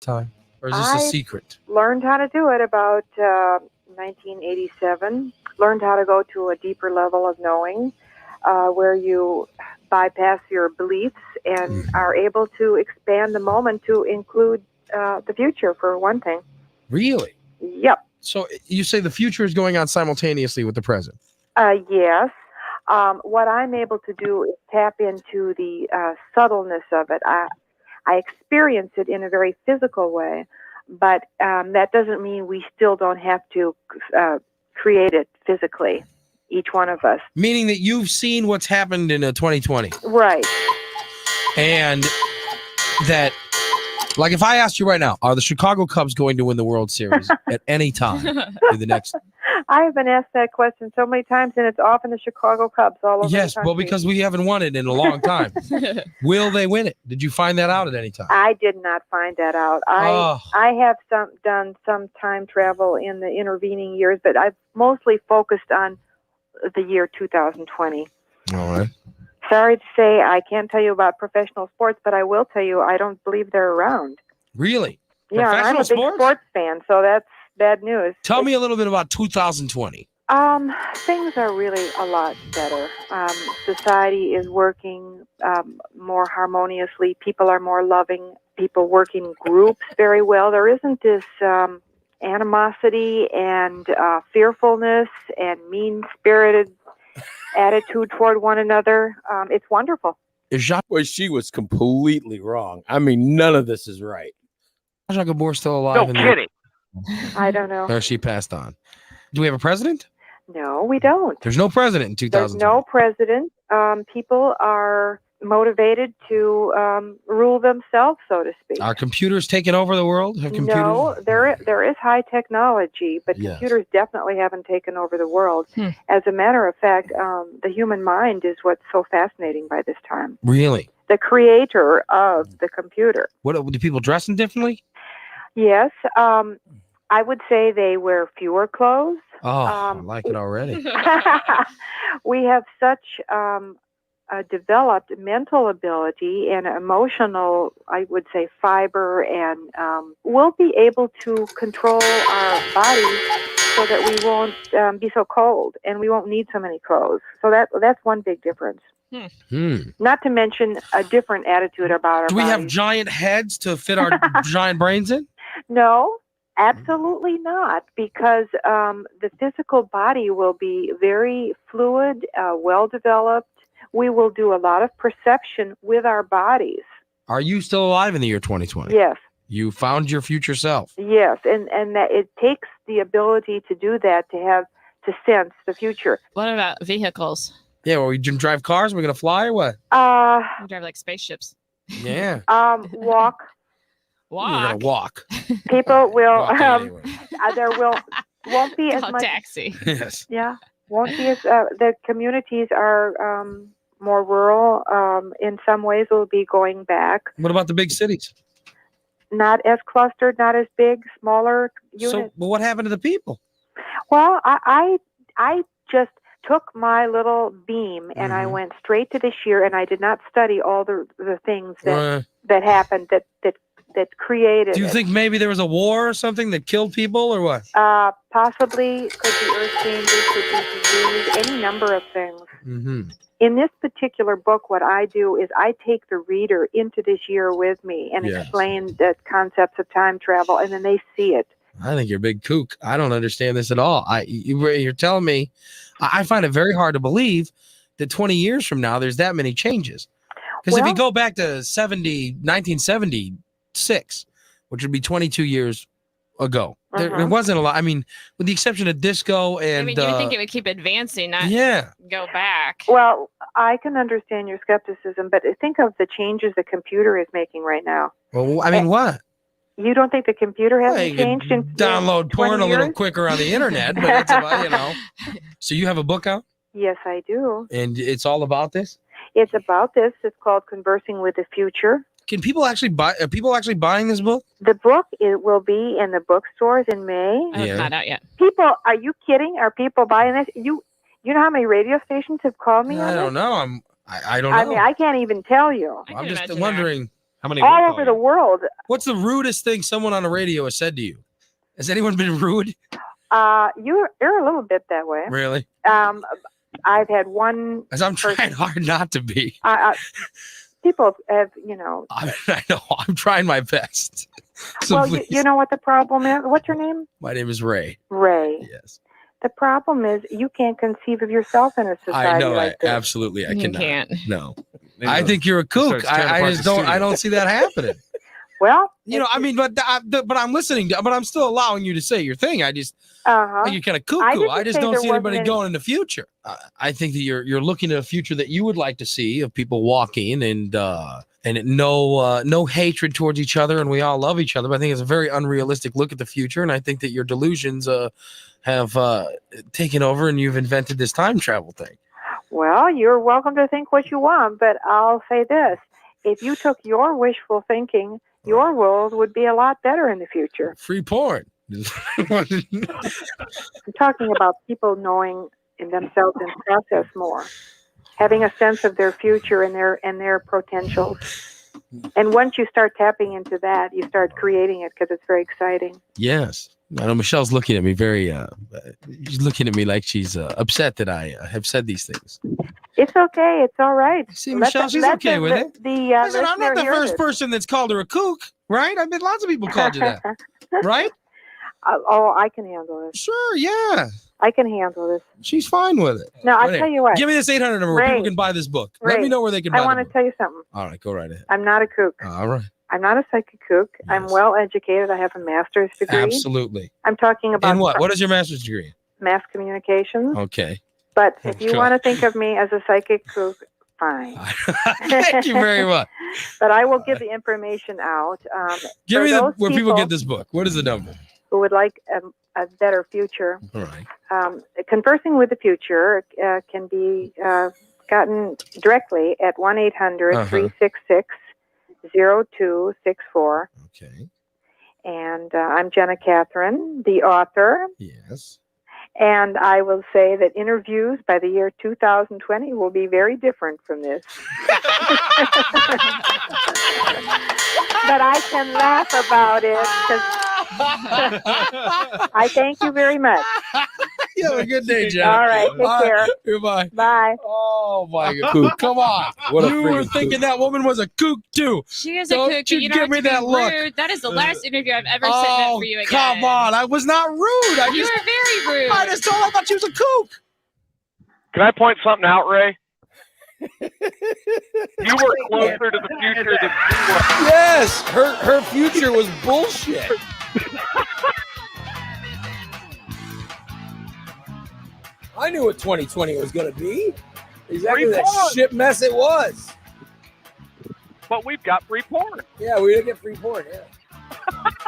time, or is this a I secret? learned how to do it about 1987. Learned how to go to a deeper level of knowing, where you bypass your beliefs and are able to expand the moment to include the future, for one thing. Really? Yep. So you say the future is going on simultaneously with the present? Yes. What I'm able to do is tap into the subtleness of it. I experience it in a very physical way, but that doesn't mean we still don't have to create it physically, each one of us. Meaning that you've seen what's happened in 2020. Right. And that, like, if I asked you right now, are the Chicago Cubs going to win the World Series at any time in the next? I have been asked that question so many times, and it's often the Chicago Cubs all over the country. Well, because we haven't won it in a long time. Will they win it? Did you find that out at any time? I did not find that out. I have done some time travel in the intervening years, but I've mostly focused on the year 2020. All right. Sorry to say, I can't tell you about professional sports, but I will tell you I don't believe they're around. Really? Yeah, I'm a big sports fan, so that's bad news. Tell me a little bit about 2020. Things are really a lot better. Society is working more harmoniously. People are more loving. People work in groups very well. There isn't this animosity and fearfulness and mean-spirited attitude toward one another. It's wonderful. Well, she was completely wrong. I mean, none of this is right. Is Jacques Gabor still alive? No kidding. I don't know. Or she passed on. Do we have a president? No, we don't. There's no president in 2020. There's no president. People are motivated to rule themselves, so to speak. Are computers taking over the world? Have computers? No, there is high technology, but Yes. computers definitely haven't taken over the world. As a matter of fact, the human mind is what's so fascinating by this time. Really? The creator of the computer. What do people dressing differently? Yes, I would say they wear fewer clothes. Oh, I like it already. We have such a developed mental ability and emotional, I would say, fiber, and we'll be able to control our bodies so that we won't be so cold and we won't need so many clothes. So that's one big difference. Not to mention a different attitude about our Do we have bodies. giant heads to fit our giant brains in? No, absolutely not, because the physical body will be very fluid, well-developed. We will do a lot of perception with our bodies. Are you still alive in the year 2020? Yes. You found your future self. Yes, and that it takes the ability to do that to sense the future. What about vehicles? Yeah, well, we can drive cars. We're gonna fly or what? We drive like spaceships. Yeah. Walk. We're gonna walk. People will. Walk anyway. There won't be as Called much. taxi. Yes. Yeah, won't be as the communities are more rural. In some ways, will be going back. What about the big cities? Not as clustered, not as big, smaller units. So, well, what happened to the people? Well, I just took my little beam and I went straight to this year, and I did not study all the things that happened that created. Do you it. think maybe there was a war or something that killed people, or what? Possibly, could be earth changes, could be disease, any number of things. Mm-hmm. In this particular book, what I do is I take the reader into this year with me and explain the concepts of time travel, and then they see it. I think you're a big kook. I don't understand this at all. You're telling me, I find it very hard to believe that 20 years from now, there's that many changes. Because if you go back to 1976, which would be 22 years ago, there wasn't a lot. I mean, with the exception of disco and... I mean, you would think it would keep advancing, not go back. Well, I can understand your skepticism, but think of the changes the computer is making right now. Well, I mean, what? You don't think the computer hasn't you changed in download porn a little years? quicker on the internet, but it's about, So you have a book out? Yes, I do. And it's all about this? It's about this. It's called Conversing with the Future. Can people actually buy? Are people actually buying this book? The book will be in the bookstores in May. Oh, it's not out yet. People, are you kidding? Are people buying this? You know how many radio stations have called me? I on don't this? know. I don't know. I mean, I can't even tell you. I'm just wondering. How many? All over the world. What's the rudest thing someone on the radio has said to you? Has anyone been rude? You're a little bit that way. Really? I've had one. As I'm trying hard not to be. People have, I know. I'm trying my best. So well, you know what the problem is? What's your name? My name is Ray. Ray. Yes. The problem is you can't conceive of yourself in a society I know. like this. Absolutely. I cannot. Can't. No. I think you're a kook. I just don't. I don't see that happening. Well, I mean, but I'm listening. But I'm still allowing you to say your thing. I just. You're kind of cuckoo. I just don't see anybody going in the future. I think that you're looking at a future that you would like to see of people walking and no hatred towards each other, and we all love each other. But I think it's a very unrealistic look at the future, and I think that your delusions have taken over, and you've invented this time travel thing. Well, you're welcome to think what you want, but I'll say this: if you took your wishful thinking, your world would be a lot better in the future. Free porn. I'm talking about people knowing in themselves and process more, having a sense of their future and their potentials. And once you start tapping into that, you start creating it because it's very exciting. Yes. I know Michelle's looking at me very, she's looking at me like she's upset that I have said these things. It's okay. It's all right. See, Michelle, she's okay with it. Listen, I'm not the first person that's called her a kook, right? I mean, lots of people called you that, right? I can handle this. Sure, yeah. I can handle this. She's fine with it. No, I'll tell you what. Give me this 800 number where people can buy this book. Let me know where they can buy it. I want to tell you something. All right, go right ahead. I'm not a kook. All right. I'm not a psychic kook. Yes. I'm well educated. I have a master's degree. Absolutely. I'm talking about. In what? What is your master's degree? Mass communications. Okay. But if you want to think of me as a psychic kook, fine. Thank you very much. But I will give the information out. Give me where people get this book. What is the number? Who would like a better future. All right. Conversing with the future can be gotten directly at 1-800-366-0264. Okay. And I'm Jenna Catherine, the author. Yes. And I will say that interviews by the year 2020 will be very different from this. But I can laugh about it because I thank you very much. You have a good day, Jenna. All right, take care. Goodbye. Bye. Oh my God, kook! Come on, you were thinking that woman was a kook too. She is a kook. You give me that look. That is the last interview I've ever set up for you again. Come on, I was not rude. You were very rude. I just told her I thought she was a kook. Can I point something out, Ray? You were closer to the future than she was. Yes, her future was bullshit. I knew what 2020 was going to be. Exactly that shit mess it was. But we've got free porn. Yeah, we didn't get free porn, yeah.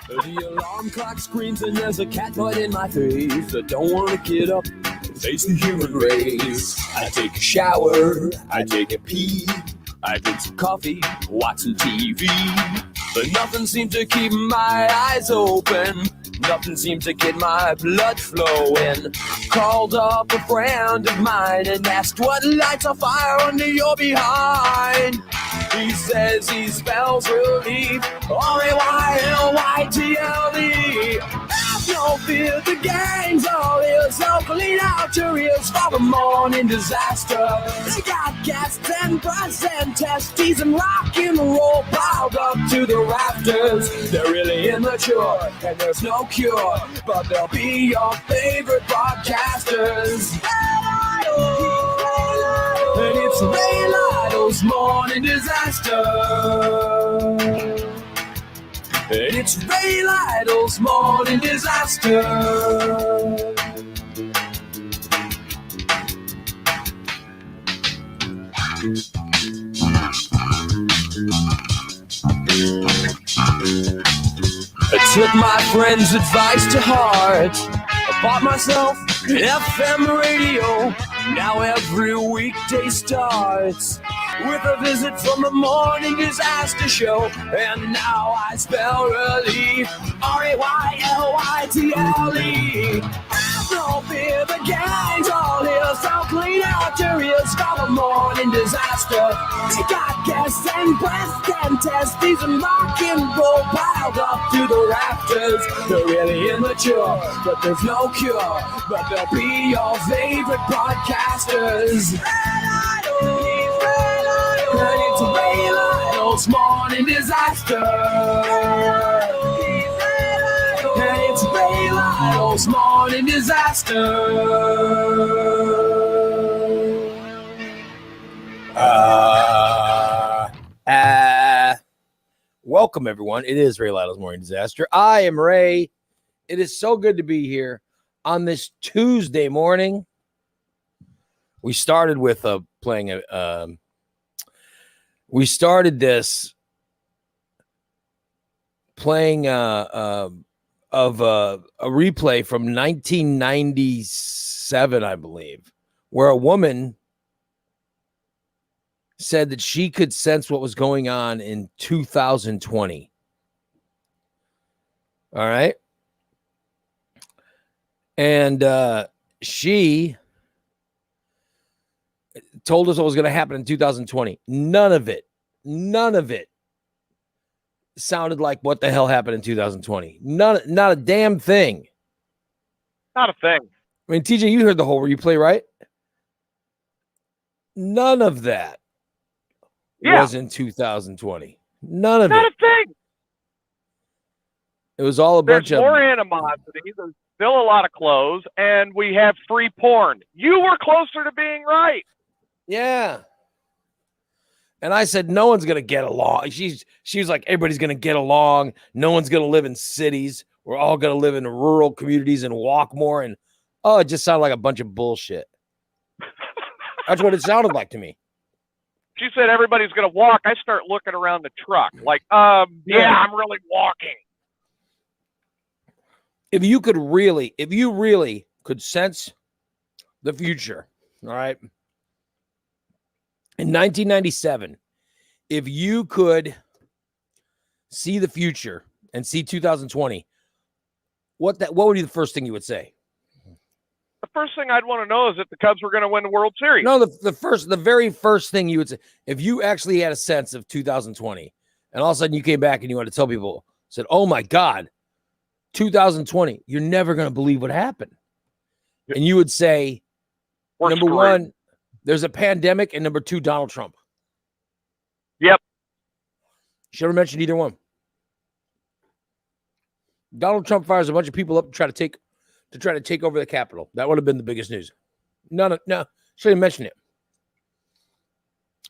The alarm clock screams and there's a cat butt in my face. I don't want to get up and face the human race. I take a shower, I take a pee, I drink some coffee, watch some TV. But nothing seems to keep my eyes open. Nothing seems to get my blood flowing. Called up a friend of mine and asked what lights a fire under your behind. He says he spells relief, R-A-Y-L-Y-T-L-E. Have no fear, the gang's all here, so clean out your ears for the morning disaster. They got gas, 10% testes, and rock and roll piled up to the rafters. They're really immature, and there's no cure, but they'll be your favorite podcasters. And it's Ray Lytle's Morning Disaster. And it's Ray Lytle's Morning Disaster. I took my friend's advice to heart. I bought myself an FM radio. Now every weekday starts with a visit from the Morning Disaster Show. And now I spell relief, R-A-Y-L-Y-T-L-E. Have no fear, the gang's all here, so clean out your ears for the Morning Disaster. They got gas, breasts and breast and testes and rock and roll piled up to the rafters. They're really immature, but there's no cure. But they'll be your favorite podcasters. And it's Ray Lytle's Morning Disaster. And it's Ray Lytle's Morning Disaster. Welcome, everyone. It is Ray Lytle's Morning Disaster. I am Ray. It is so good to be here on this Tuesday morning. We started with playing a. We started this playing of a replay from 1997, I believe, where a woman said that she could sense what was going on in 2020. All right. And she told us what was going to happen in 2020. None of it sounded like what the hell happened in 2020. Not a damn thing. Not a thing. I mean, TJ, you heard the whole replay, right? None of that was in 2020. None of it. Not a thing. It was all a bunch of more animosity. There's still a lot of clothes, and we have free porn. You were closer to being right. Yeah. And I said, no one's going to get along. She was like, everybody's going to get along. No one's going to live in cities. We're all going to live in rural communities and walk more. And, it just sounded like a bunch of bullshit. That's what it sounded like to me. She said everybody's going to walk. I start looking around the truck like, yeah, I'm really walking. If you really could sense the future, all right, in 1997, if you could see the future and see 2020, what would be the first thing you would say? The first thing I'd want to know is if the Cubs were going to win the World Series. No, the very first thing you would say, if you actually had a sense of 2020, and all of a sudden you came back and you wanted to tell people, said, oh my God, 2020, you're never going to believe what happened. And you would say, number one, there's a pandemic, and number two, Donald Trump. Yep. Should have mentioned either one. Donald Trump fires a bunch of people up to try to take over the Capitol. That would have been the biggest news. No, should have mentioned it.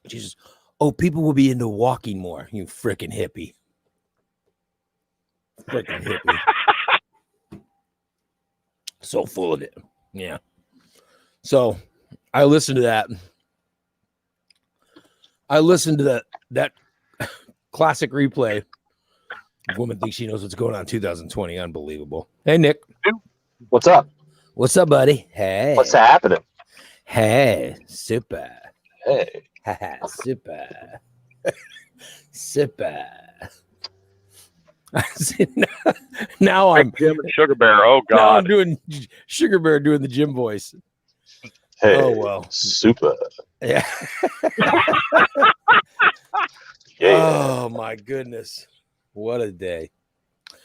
Jesus. Oh, people will be into walking more. You freaking hippie. Freaking hippie. So full of it. Yeah. So I listened to that. I listened to that classic replay. Woman thinks she knows what's going on in 2020. Unbelievable. Hey, Nick. What's up? What's up, buddy? Hey. What's happening? Hey. Super. Hey. Super. Super. Now I'm Jim and Sugar Bear. Oh God! Now I'm doing Sugar Bear doing the Jim voice. Hey, oh well, super. Yeah. Yeah. Oh my goodness, what a day!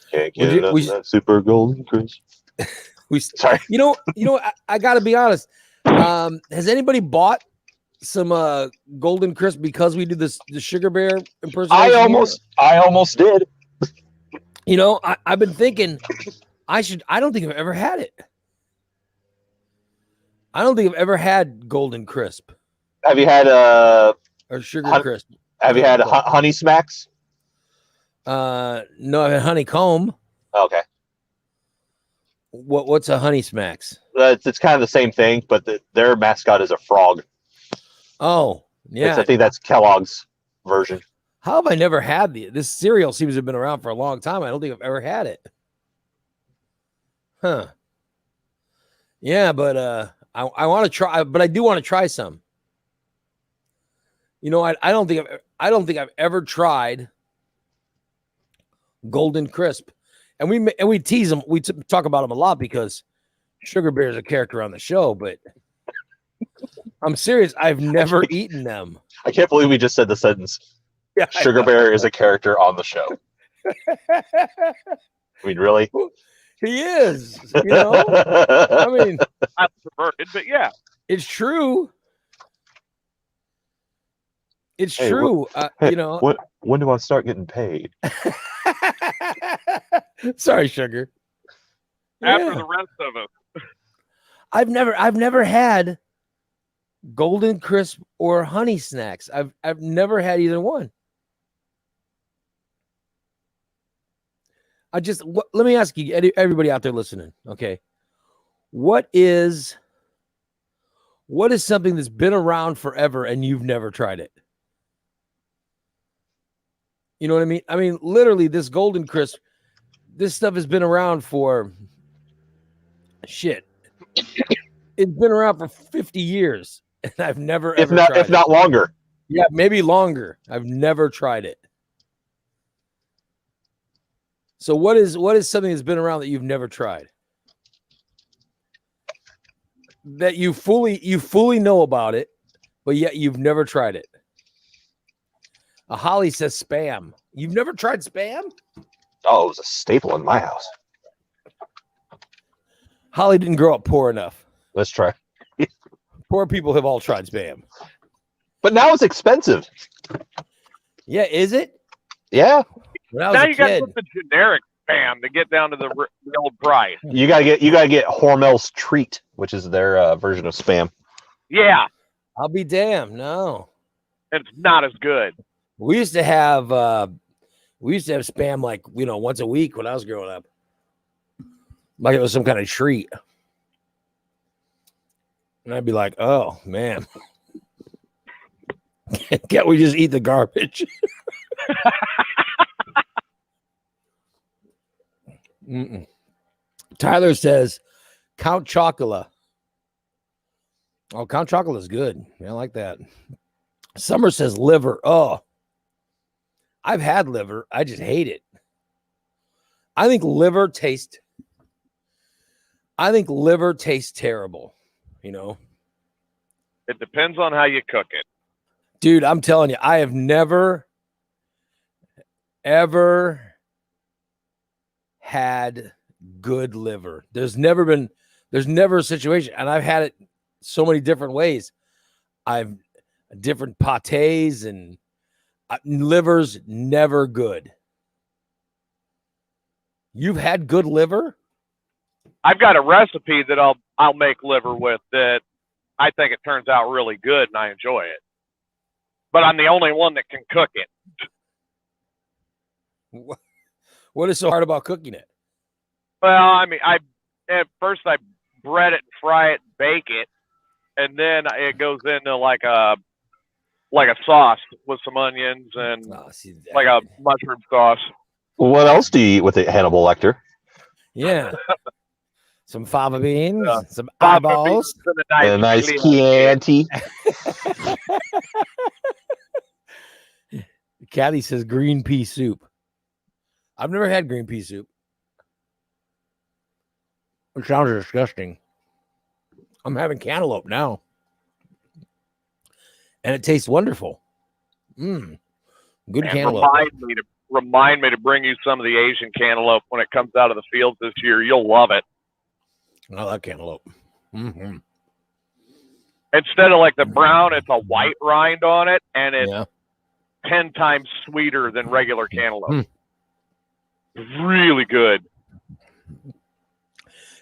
Can't get enough of that super golden crisp. Sorry. You know. I got to be honest. Has anybody bought some golden crisp because we do the Sugar Bear impersonation? I almost did. You know, I've been thinking I don't think I've ever had it. I don't think I've ever had Golden Crisp. Have you had or Sugar Crisp? Have you had Honey Smacks? No, I've had Honeycomb. Okay. What's a Honey Smacks? It's kind of the same thing, but their mascot is a frog. Oh, yeah. I think that's Kellogg's version. How have I never had this cereal? Seems to have been around for a long time. I don't think I've ever had it. Huh. Yeah, but I want to try, but I do want to try some. You know, I don't think I've ever tried Golden Crisp, and we tease them. We talk about them a lot because Sugar Bear is a character on the show. But I'm serious. I've never eaten them. I can't believe we just said the sentence. Yeah, Sugar Bear is a character on the show. I mean, really? He is. You know, I mean, I'm perverted, but yeah, it's true. It's Hey, true. Hey, you know. when do I start getting paid? Sorry, Sugar. after Yeah. the rest of us. I've never had Golden Crisp or Honey Snacks. I've never had either one. Let me ask you, everybody out there listening, okay? What is something that's been around forever and you've never tried it? You know what I mean? I mean, literally, this Golden Crisp, this stuff has been around for shit. It's been around for 50 years, and I've never If not longer. Yeah, maybe longer. I've never tried it. So what is something that's been around that you've never tried? That you fully know about it, but yet you've never tried it. Holly says Spam. You've never tried Spam? Oh, it was a staple in my house. Holly didn't grow up poor enough. Let's try. Poor people have all tried Spam. But now it's expensive. Yeah, is it? Yeah. When I was Now a you got to kid, put the generic Spam to get down to the old price. You gotta get Hormel's Treat, which is their version of Spam. Yeah, I'll be damned. No. it's not as good. We used to have Spam like, once a week when I was growing up. Like it was some kind of treat. And I'd be like, oh man. Can't we just eat the garbage? Tyler says Count Chocula. Oh, Count Chocula is good. Yeah, I like that. Summer says liver. Oh, I've had liver. I just hate it. I think liver tastes terrible. It depends on how you cook it. Dude, I'm telling you, I have never, ever had good liver. There's never a situation, and I've had it so many different ways. I've different pâtés, and liver's never good. You've had good liver? I've got a recipe that I'll make liver with that I think it turns out really good and I enjoy it. But I'm the only one that can cook it. What is so hard about cooking it? Well, I mean, at first I bread it, fry it, bake it, and then it goes into like a sauce with some onions and like a mushroom sauce. What else do you eat with it, Hannibal Lecter? Yeah. Some fava beans, some eyeballs, and a nice Chianti. Kathy says green pea soup. I've never had green pea soup. It sounds disgusting. I'm having cantaloupe now. And it tastes wonderful. Good cantaloupe. Remind me to bring you some of the Asian cantaloupe when it comes out of the fields this year. You'll love it. I like cantaloupe. Mm-hmm. Instead of like the brown, it's a white rind on it, and it's 10 times sweeter than regular cantaloupe. Really good.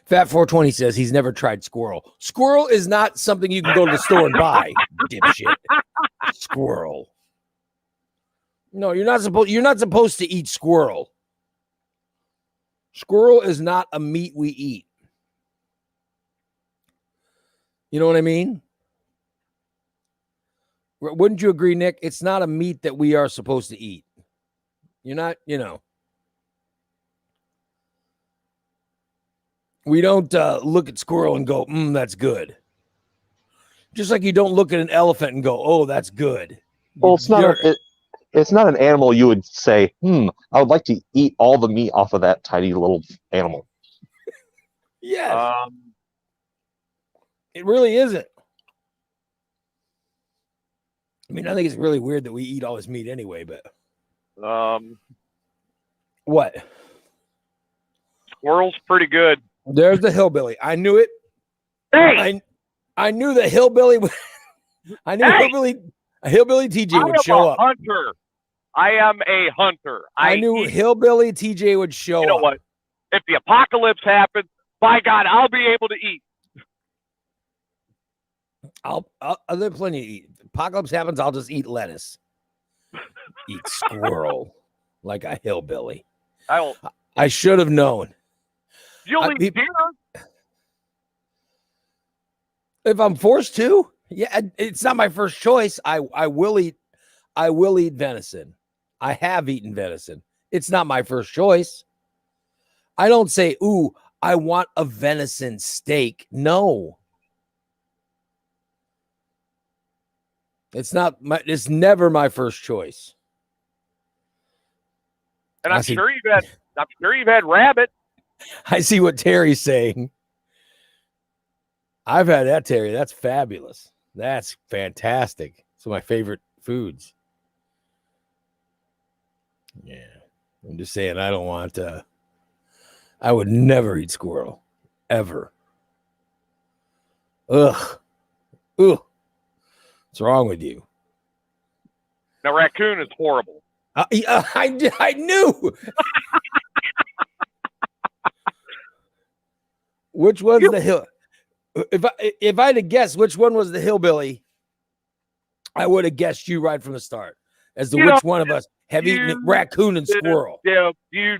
Fat 420 says he's never tried squirrel. Squirrel is not something you can go to the store and buy, dipshit. Squirrel. No, you're not supposed to eat squirrel. Squirrel is not a meat we eat. You know what I mean? Wouldn't you agree, Nick? It's not a meat that we are supposed to eat. You're not, We don't look at squirrel and go, that's good. Just like you don't look at an elephant and go, oh, that's good. Well, it's not an animal you would say, I would like to eat all the meat off of that tiny little animal. Yes. It really isn't. I mean, I think it's really weird that we eat all this meat anyway, but what? Squirrel's pretty good. There's the hillbilly. I knew it. Hey, I knew the hillbilly. I knew hillbilly TJ would show up. Hunter. I am a hunter. I knew hillbilly TJ would show up. You know what? If the apocalypse happens, by God, I'll be able to eat. I'll there's plenty to eat. If apocalypse happens, I'll just eat lettuce. Eat squirrel like a hillbilly. I should have known. You'll eat deer. If I'm forced to, yeah, it's not my first choice. I will eat venison. I have eaten venison. It's not my first choice. I don't say, ooh, I want a venison steak. No. It's never my first choice. And I'm sure you've had rabbit. I see what Terry's saying. I've had that, Terry. That's fabulous. That's fantastic. It's one of my favorite foods. Yeah. I'm just saying I don't want I would never eat squirrel. Ever. Ugh. What's wrong with you? Now, raccoon is horrible. I knew. Which one's the hill? If I had to guess which one was the hillbilly, I would have guessed you right from the start as to which one of us have eaten raccoon and squirrel. Yeah, you've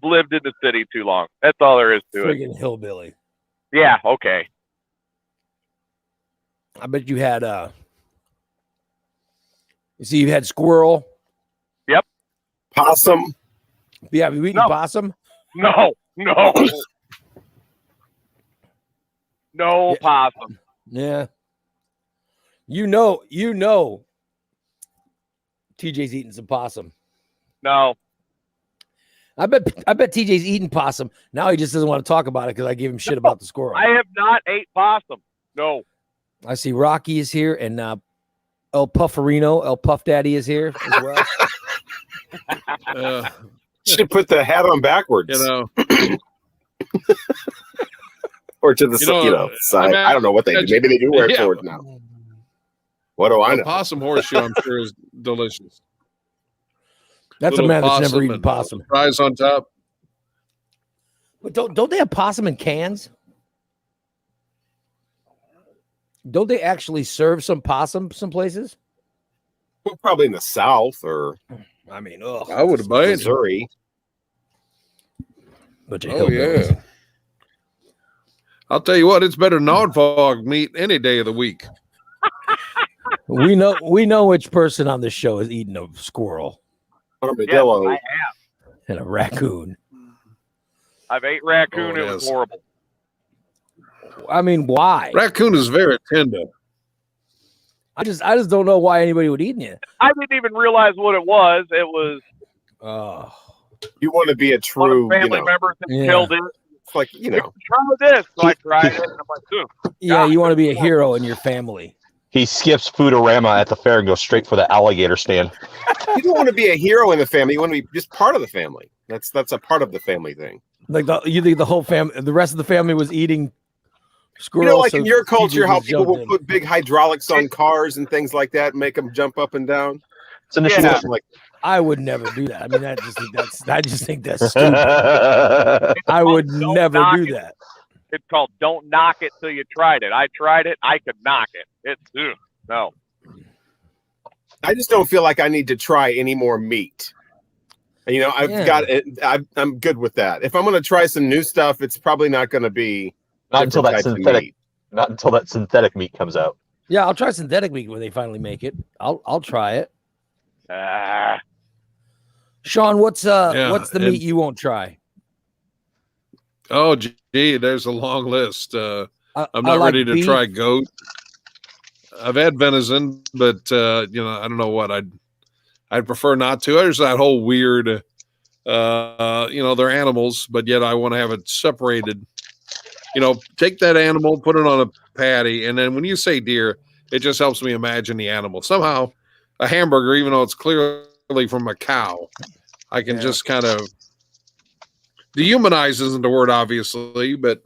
lived in the city too long. That's all there is to it. Friggin' hillbilly. Yeah, okay. I bet you had you had squirrel. Yep. Possum. Yeah, have you eaten possum? No. No possum. Yeah. You know TJ's eating some possum. No. I bet TJ's eating possum. Now he just doesn't want to talk about it because I gave him shit about the squirrel. I have not ate possum. No. I see Rocky is here and El Pufferino, El Puff Daddy is here as well. Should put the hat on backwards. Or to the side. I don't know what they do. Maybe they do wear it forward now. What do I know? Possum horseshoe, I'm sure, is delicious. That's a man that's never eaten possum. Fries on top. But don't they have possum in cans? Don't they actually serve some possum some places? Well, probably in the South or I would have been Missouri. But yeah. I'll tell you what, it's better than Nordfog meat any day of the week. We know which person on this show is eating a squirrel. Armadillo. Yes, I have. And a raccoon. I've ate raccoon. It was horrible. I mean, why? Raccoon is very tender. I just don't know why anybody would eat it. I didn't even realize what it was. It was. You want to be a true family member that killed it. It's like try this. So I tried it. And I'm like, yeah, you want to be a hero in your family. He skips Foodorama at the fair and goes straight for the alligator stand. You don't want to be a hero in the family. You want to be just part of the family. That's a part of the family thing. Like you think the whole family, the rest of the family was eating squirrels. Like in your culture, how people will put big hydraulics on cars and things like that, make them jump up and down. It's an issue. Like I would never do that. I mean, I just think that's stupid. I would never do that. It's called "Don't Knock It Till You Tried It." I tried it. I could knock it. It's no. I just don't feel like I need to try any more meat. I've got it. I'm good with that. If I'm going to try some new stuff, it's probably not going to be not until that synthetic meat comes out. Yeah, I'll try synthetic meat when they finally make it. I'll try it. Sean, what's the meat you won't try? Oh, gee, there's a long list. I'm not ready to try goat. I've had venison, but I don't know what I'd prefer not to. There's that whole weird, they're animals, but yet I want to have it separated. Take that animal, put it on a patty, and then when you say deer, It just helps me imagine the animal. Somehow, a hamburger, even though it's clearly from a cow, I can just kind of dehumanize isn't the word, obviously, but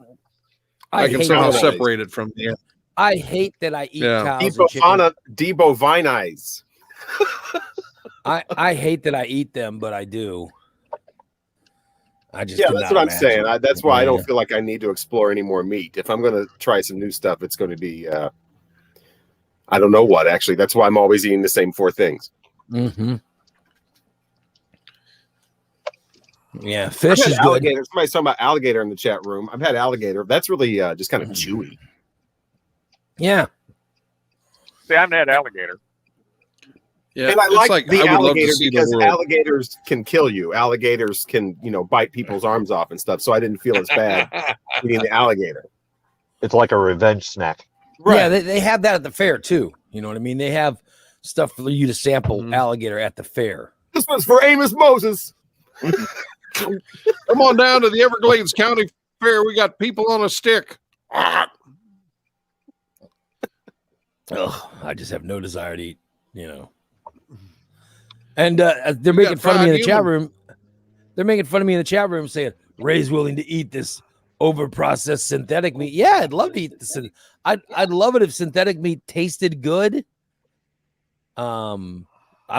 I can somehow separate it from the. I hate that I eat cows. Debovinize. I hate that I eat them, but I do. I just that's what I'm saying. That's why I don't feel like I need to explore any more meat. If I'm going to try some new stuff, it's going to be I don't know what actually. That's why I'm always eating the same 4 things. Mm-hmm. Yeah, fish is good. Somebody's talking about alligator in the chat room. I've had alligator. That's really just kind of chewy. Yeah. See, I haven't had alligator. Yeah, and I like the alligator because alligators can kill you. Alligators can, bite people's arms off and stuff. So I didn't feel as bad eating the alligator. It's like a revenge snack. Right. Yeah, they have that at the fair too. You know what I mean? They have stuff for you to sample alligator at the fair. This one's for Amos Moses. Come on down to the Everglades County Fair. We got people on a stick. Oh, I just have no desire to eat, And they're making fun of me in the chat room. They're making fun of me in the chat room saying, Ray's willing to eat this over-processed synthetic meat. Yeah, I'd love to eat this. I'd love it if synthetic meat tasted good. I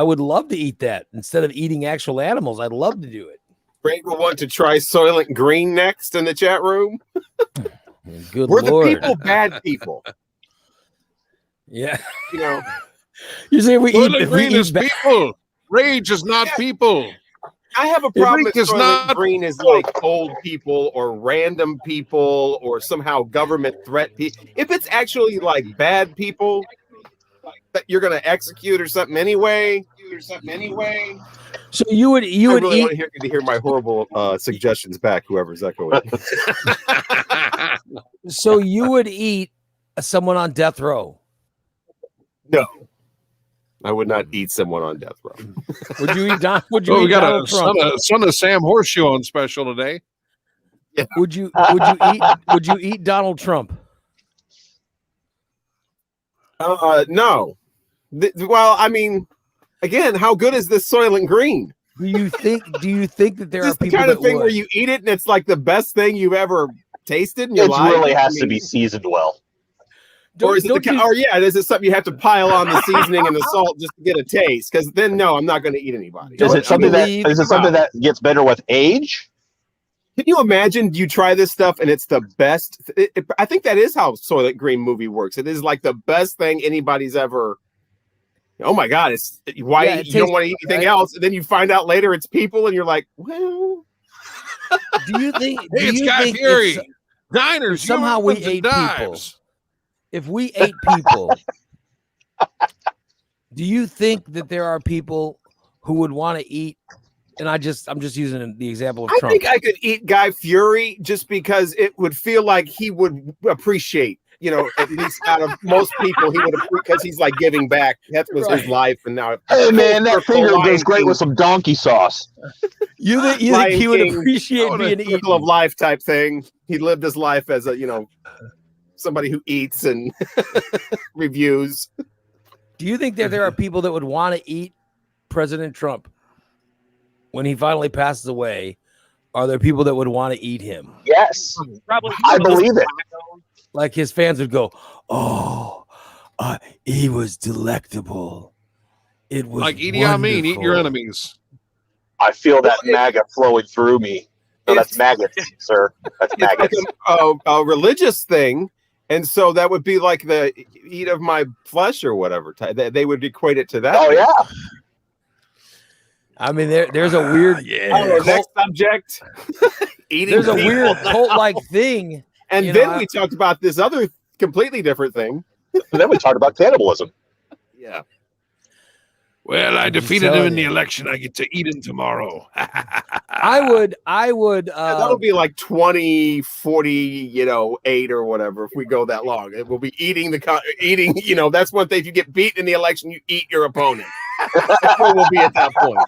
would love to eat that instead of eating actual animals. I'd love to do it. Ray will want to try Soylent Green next in the chat room. Good We're Lord. the people, bad people. Yeah. You say we eat Green is people. Rage is not people. I have a problem with Soylent Green is like old people or random people or somehow government threat people. If it's actually like bad people that you're going to execute or something anyway. So you would really eat. Want to hear my horrible suggestions back, whoever's echoing. So you would eat someone on death row. No, I would not eat someone on death row. Would you eat Don? Would you? We eat got Donald Trump? son of Sam Horseshoe on special today. Yeah. Would you eat Donald Trump? No. Well, I mean, again, how good is this Soylent Green? Do you think that there are the people kind of that thing would? where you eat it and it's like the best thing you've ever tasted in your life? It really has to be seasoned well. Or is it something you have to pile on the seasoning and the salt just to get a taste? Because then, no, I'm not going to eat anybody. Is it something that gets better with age? Can you imagine you try this stuff and it's the best? I think that is how Soylent Green movie works. It is like the best thing anybody's ever. Oh my God! It's why you don't want to eat anything else, and then you find out later it's people, and you're like, well. Do you think? Hey, it's Guy Fieri. Diners. Somehow we ate people. If we ate people, do you think that there are people who would want to eat? And I'm just using the example of Trump. I think I could eat Guy Fieri just because it would feel like he would appreciate, at least out of most people, he would, because he's like giving back. That was his life, and now. Hey man, that finger goes great with some donkey sauce. You think he would appreciate being eaten? Circle of life type thing. He lived his life as a somebody who eats and reviews. Do you think that there are people that would want to eat President Trump when he finally passes away? Are there people that would want to eat him? Yes, probably. I believe it. Like his fans would go, "Oh, he was delectable. It was like Idi Amin, eat your enemies." I feel that MAGA flowing through me. No, that's maggots, sir. That's maggots. Like a religious thing. And so that would be like the eat of my flesh or whatever. They would equate it to that. Oh, yeah. I mean, there's a weird next subject. Eating there's a people. weird cult-like thing. And then we talked about this other completely different thing. And then we talked about cannibalism. Yeah. Well, I defeated him in the election. I get to eat him tomorrow. I would. That'll be like 20, 40, 8 or whatever if we go that long. It will be eating. That's one thing. If you get beat in the election, you eat your opponent. That's where we'll be at that point.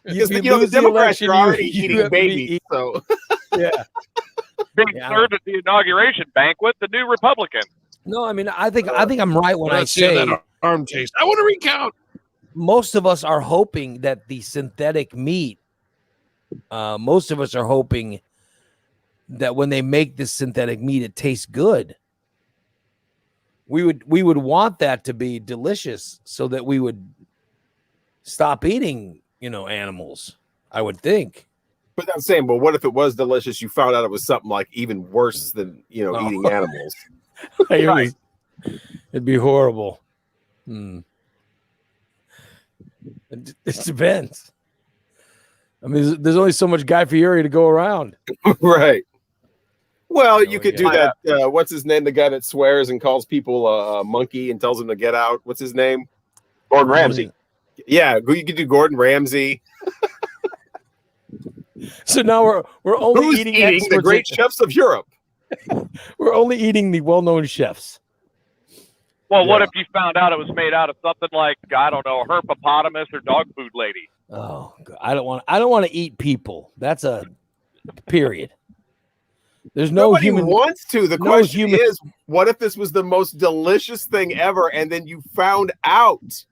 Because the Democrats are already eating babies. So yeah. Being served at the inauguration banquet, the new Republican. No, I mean, I think I'm right when I say that arm taste. I want to recount. Most of us are hoping that the synthetic meat. Most of us are hoping that when they make this synthetic meat, it tastes good. We would want that to be delicious so that we would stop eating, animals, I would think. But I'm saying, well, what if it was delicious? You found out it was something like even worse than, eating animals. It'd be horrible. It depends. I mean, there's only so much Guy Fieri to go around. Right. Well, you could do that. What's his name? The guy that swears and calls people a monkey and tells them to get out. What's his name? Gordon Ramsay. Yeah, you could do Gordon Ramsay. So now we're only Who's eating the great chefs of Europe. We're only eating the well-known chefs. Well, what if you found out it was made out of something like, I don't know, herpopotamus or dog food lady? Oh, God. I don't want to eat people. That's a period. There's Nobody human wants to. The question is, what if this was the most delicious thing ever, and then you found out?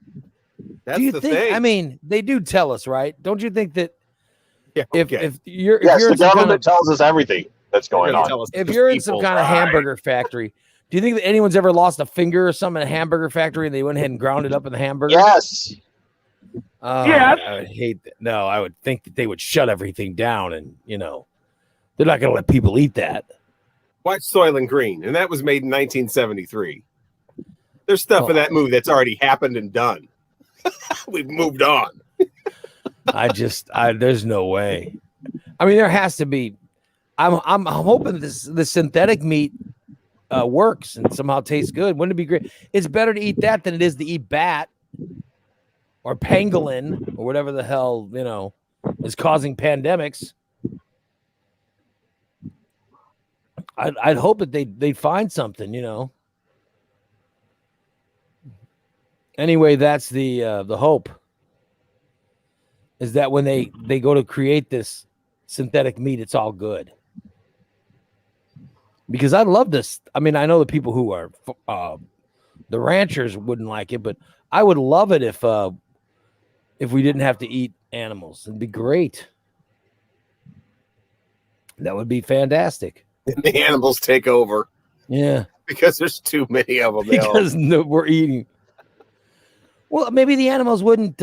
That's do you the think, thing. I mean, they do tell us, right? Don't you think that if you're the government tells us everything that's going on. If you're in some kind of hamburger factory, do you think that anyone's ever lost a finger or something in a hamburger factory and they went ahead and ground it up in the hamburger? Yes. Yes. I would hate that. No, I would think that they would shut everything down and, they're not going to let people eat that. Watch Soylent Green, and that was made in 1973. There's stuff in that movie that's already happened and done. We've moved on. There's no way. I mean, there has to be. I'm hoping the synthetic meat works and somehow tastes good. Wouldn't it be great? It's better to eat that than it is to eat bat or pangolin or whatever the hell is causing pandemics. I'd hope that they'd find something, Anyway, that's the hope. Is that when they go to create this synthetic meat, it's all good. Because I love this. I mean, I know the people who are the ranchers wouldn't like it, but I would love it if we didn't have to eat animals. It'd be great. That would be fantastic. And the animals take over. Yeah. Because there's too many of them. Because we're eating. Well, maybe the animals wouldn't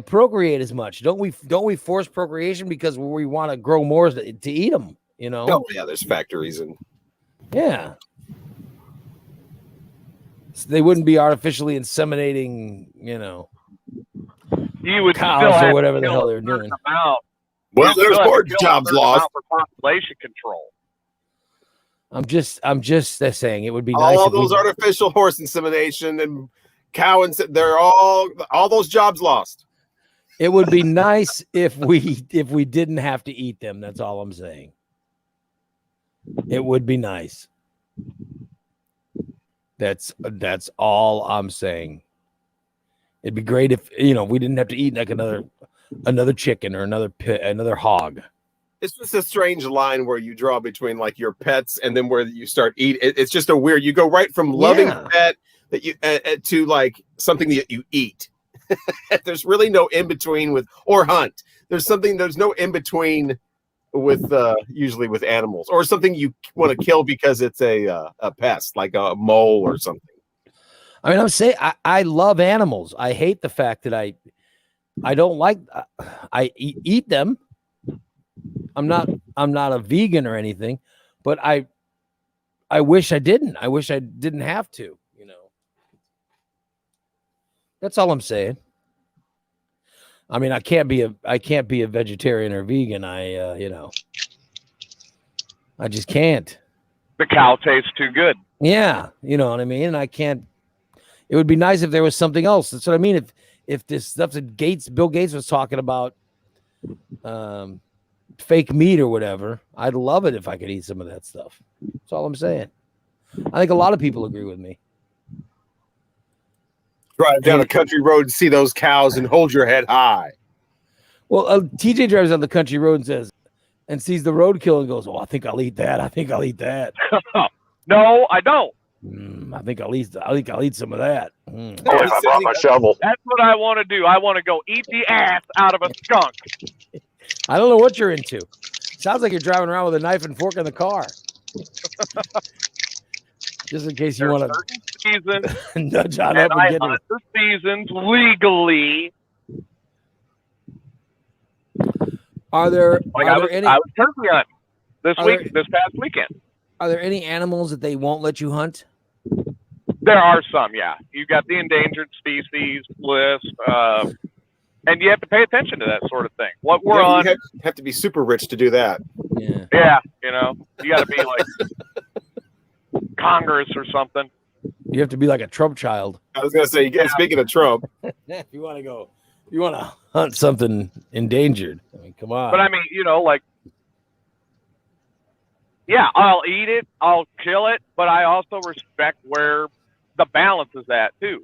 procreate as much. Don't we force procreation because we want to grow more to eat them, Oh, yeah, there's factories and yeah. So they wouldn't be artificially inseminating, You would cows still or have whatever to the kill hell a they're certain doing. amount. well, You there's still have more to kill a jobs certain lost. amount for population control. I'm just saying it would be nice. All those artificial horse insemination and cow and they're all those jobs lost. It would be nice if we didn't have to eat them. That's all I'm saying. It would be nice. That's all I'm saying. It'd be great if we didn't have to eat like another chicken or another hog. It's just a strange line where you draw between like your pets and then where you start eating. It's just a weird. You go right from loving a pet that you to like something that you eat. There's really no in between or hunt. There's no in between with usually with animals or something you want to kill because it's a pest like a mole or something. I mean, I'm saying I love animals. I hate the fact that I don't like I eat them. I'm not a vegan or anything, but I wish I didn't. I wish I didn't have to, That's all I'm saying. I mean, I can't be a vegetarian or vegan. I just can't. The cow tastes too good. Yeah, you know what I mean? And I can't. It would be nice if there was something else. That's what I mean. If this stuff that Bill Gates was talking about, fake meat or whatever, I'd love it if I could eat some of that stuff. That's all I'm saying. I think a lot of people agree with me. Drive down a country road and see those cows and hold your head high. Well, TJ drives on the country road and says, and sees the roadkill and goes, "Oh, I think I'll eat that. I think I'll eat that." No, I don't. I think I'll eat some of that. Oh, if I brought my shovel. That's what I want to do. I want to go eat the ass out of a skunk. I don't know what you're into. Sounds like you're driving around with a knife and fork in the car. Just in case you want to nudge on up and get it. The seasons legally. Are there any? I was turkey hunting this past weekend. Are there any animals that they won't let you hunt? There are some, yeah. You got the endangered species list, and you have to pay attention to that sort of thing. What we're on, you have to be super rich to do that. Yeah, you got to be like Congress or something. You have to be like a Trump child. I was gonna say, speaking of Trump, if you want to hunt something endangered. I mean, come on. But I mean, yeah, I'll eat it, I'll kill it, but I also respect where the balance is at too.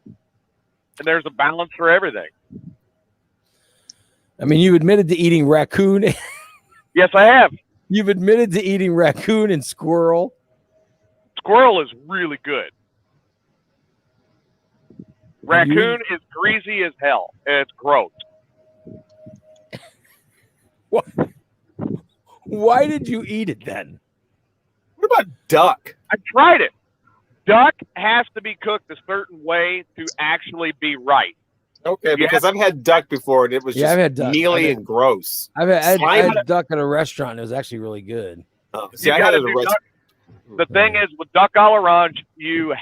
And there's a balance for everything. I mean, you admitted to eating raccoon. Yes, I have. You've admitted to eating raccoon and squirrel. Squirrel is really good. Raccoon is greasy as hell. It's gross. What? Why did you eat it then? What about duck? I tried it. Duck has to be cooked a certain way to actually be right. Okay, because I've had duck before and it was just mealy and gross. I had duck at a restaurant. And it was actually really good. See, I had it at a restaurant. The thing is, with duck à l'orange, you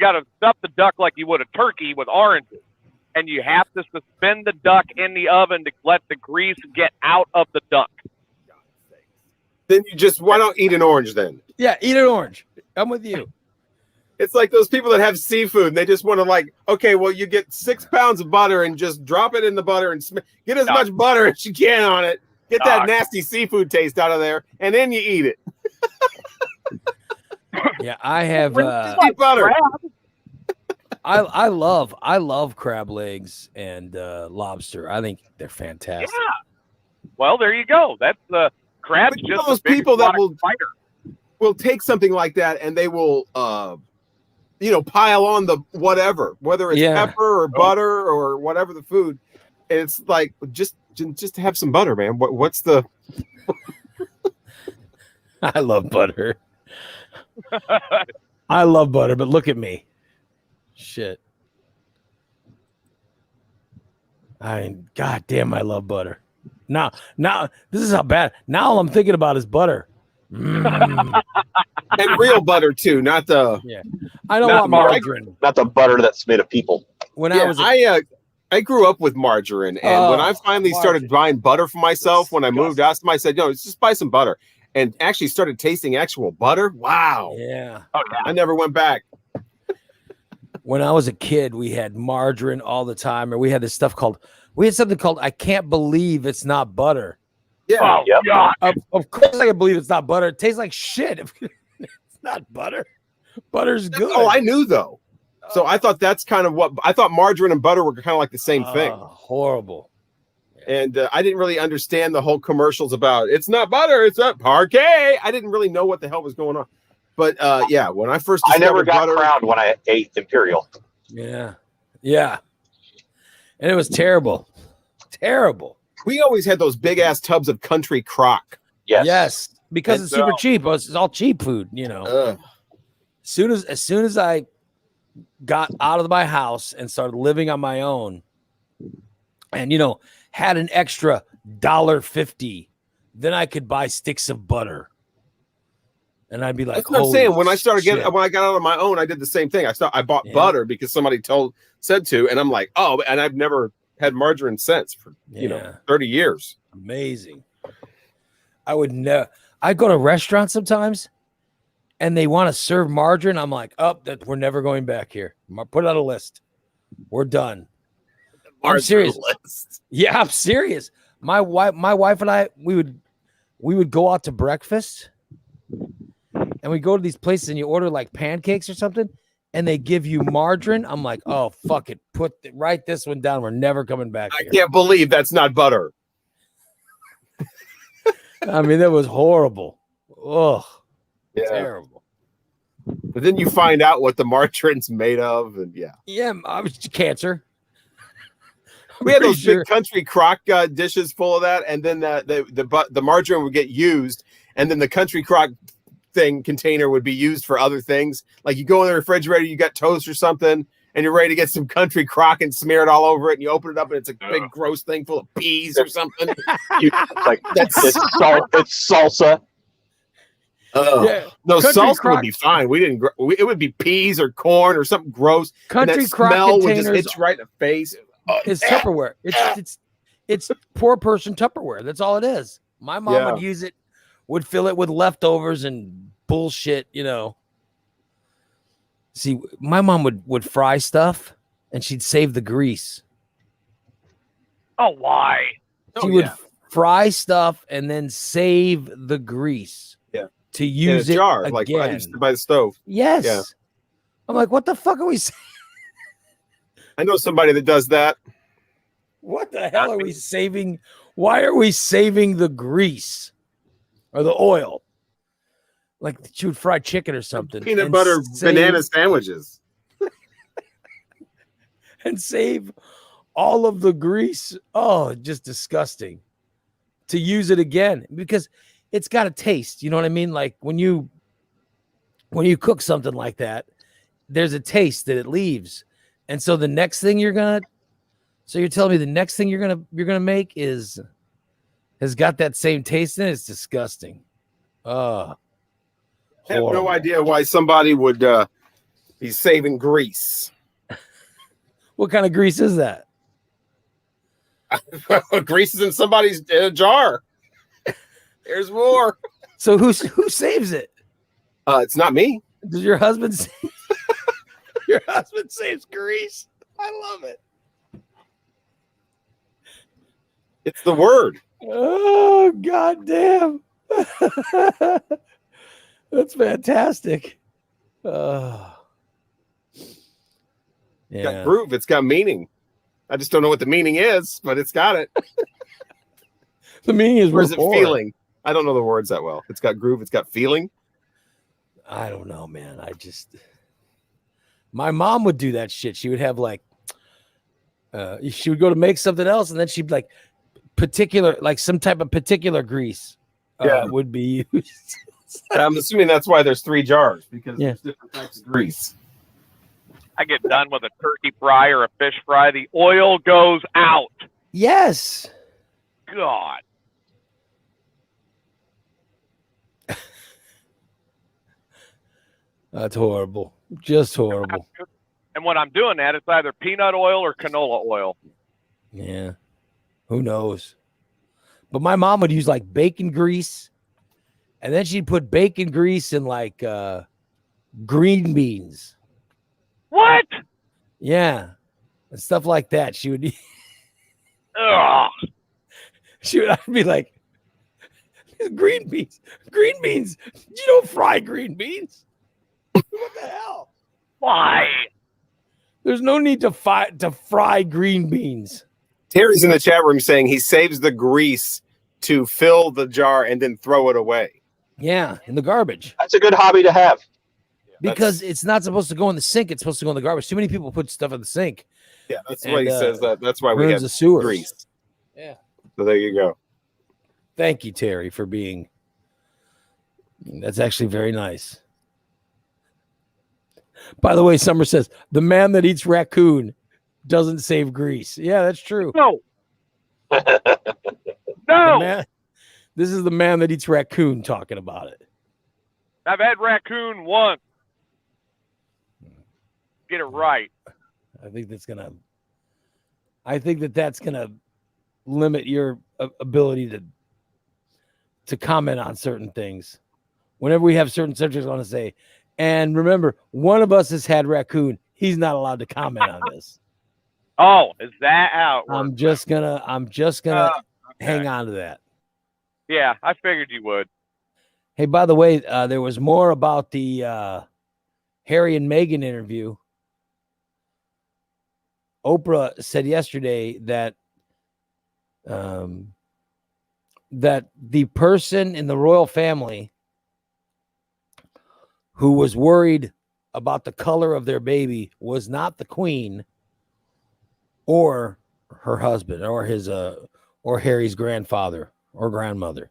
got to stuff the duck like you would a turkey with oranges, and you have to suspend the duck in the oven to let the grease get out of the duck. Then why don't eat an orange then? Yeah, eat an orange. I'm with you. It's like those people that have seafood and they just want to okay, well, you get 6 pounds of butter and just drop it in the butter and get as much butter as you can on it. Get that nasty seafood taste out of there, and then you eat it. Yeah, I have butter. I love crab legs and lobster. I think they're fantastic. Yeah. Well, there you go. That's the crab's just those people that will take something like that and they will pile on the whether it's pepper or butter or whatever the food. It's like just have some butter, man. What's the I love butter. I love butter, but look at me. Shit. I mean, goddamn, I love butter. Now, this is how bad. Now all I'm thinking about is butter. And real butter too, not the. Yeah, I don't want margarine. Not the butter that's made of people. I grew up with margarine, and when I finally started buying butter for myself, when I moved out, I said, "No, let's just buy some butter." And actually started tasting actual butter. Wow. Yeah. I never went back. When I was a kid, we had margarine all the time, and we had something called I can't believe it's not butter. Yeah. Of course I can believe it's not butter. It tastes like shit. It's not butter. Butter's good. Oh, I knew though. So I thought that's kind of what I thought margarine and butter were kind of like the same thing. Horrible. And I didn't really understand the whole commercials about it's not butter, it's not parquet. I didn't really know what the hell was going on. But when I first I never got butter, crowned when I ate Imperial. Yeah. And it was terrible. Terrible. We always had those big ass tubs of Country Crock. Yes. Because it's super cheap. It's all cheap food, As soon as I got out of my house and started living on my own, and had an extra $1.50, then I could buy sticks of butter. And I'd be like, that's what I'm saying. When I got out on my own, I did the same thing. I bought butter because somebody said to, and I'm like, oh, and I've never had margarine since for 30 years. Amazing. I'd go to restaurants sometimes and they want to serve margarine. I'm like, we're never going back here. Put it on a list. We're done. I'm serious. Yeah, I'm serious. My wife and I, we would go out to breakfast and we go to these places and you order like pancakes or something and they give you margarine. I'm like, oh, fuck it. Write this one down. We're never coming back here. I can't believe that's not butter. I mean, that was horrible. Oh, Yeah. terrible. But then you find out what the margarine's made of, and yeah, I was cancer. we had those big country crock dishes full of that, and then the margarine would get used, and then the country crock container would be used for other things. Like you go in the refrigerator, you got toast or something, and you're ready to get some country crock and smear it all over it, and you open it up, and it's a big gross thing full of peas or something. It's salsa. Yeah. No, salsa would be fine. We didn't. It would be peas or corn or something gross. Country and that crock smell would containers just hit you right in the face. It's Tupperware. It's poor person Tupperware. That's all it is. My mom would use it, would fill it with leftovers and bullshit. See, my mom would fry stuff and she'd save the grease. Oh, why? She would fry stuff and then save the grease. To use in a jar, it like again. by the stove. Yes. Yeah. I'm like, what the fuck are we saying? I know somebody that does that. What the hell are we saving? Why are we saving the grease or the oil? Like she would fry chicken or something. Peanut butter banana sandwiches. And save all of the grease. Oh, just disgusting. To use it again because it's got a taste. You know what I mean? Like when you cook something like that, there's a taste that it leaves. And so the next thing you're telling me the next thing you're gonna make has got that same taste in it. It's disgusting. I have no idea why somebody would be saving grease. What kind of grease is that? Grease is in somebody's jar. There's more. So who saves it? It's not me. Does your husband save? Your husband saves grease? I love it. It's the word. Oh, goddamn. That's fantastic. Yeah. It's got groove. It's got meaning. I just don't know what the meaning is, but it's got it. The meaning is where's it feeling? I don't know the words that well. It's got groove. It's got feeling. I don't know, man. My mom would do that shit. She would have she would go to make something else, and then she'd like some type of particular grease would be used. I'm assuming that's why there's 3 jars because there's different types of grease. I get done with a turkey fry or a fish fry, the oil goes out. Yes. God. That's horrible. Just horrible. And when I'm doing that, it's either peanut oil or canola oil. Yeah. Who knows? But my mom would use like bacon grease, and then she'd put bacon grease in like green beans. What? Yeah. And stuff like that. She would Ugh. I'd be like, green beans. You don't fry green beans. What the hell? Why? There's no need to fry green beans. Terry's in the chat room saying he saves the grease to fill the jar and then throw it away. Yeah, in the garbage. That's a good hobby to have. Because it's not supposed to go in the sink. It's supposed to go in the garbage. Too many people put stuff in the sink. Yeah, that's why he says that. That's why we have the sewers. Grease. Yeah. So there you go. Thank you, Terry, for being. That's actually very nice. By the way, Summer says the man that eats raccoon doesn't save grease. Yeah, that's true. No. No. This is the man that eats raccoon talking about it. I've had raccoon once. Get it right. I think that's gonna limit your ability to comment on certain things. Whenever we have certain subjects I want to say, and remember, one of us has had raccoon. He's not allowed to comment on this. Oh, is that how it works? I'm just gonna hang on to that. Yeah, I figured you would. Hey, by the way, there was more about the Harry and Meghan interview. Oprah said yesterday that that the person in the royal family who was worried about the color of their baby was not the queen or her husband or his or Harry's grandfather or grandmother.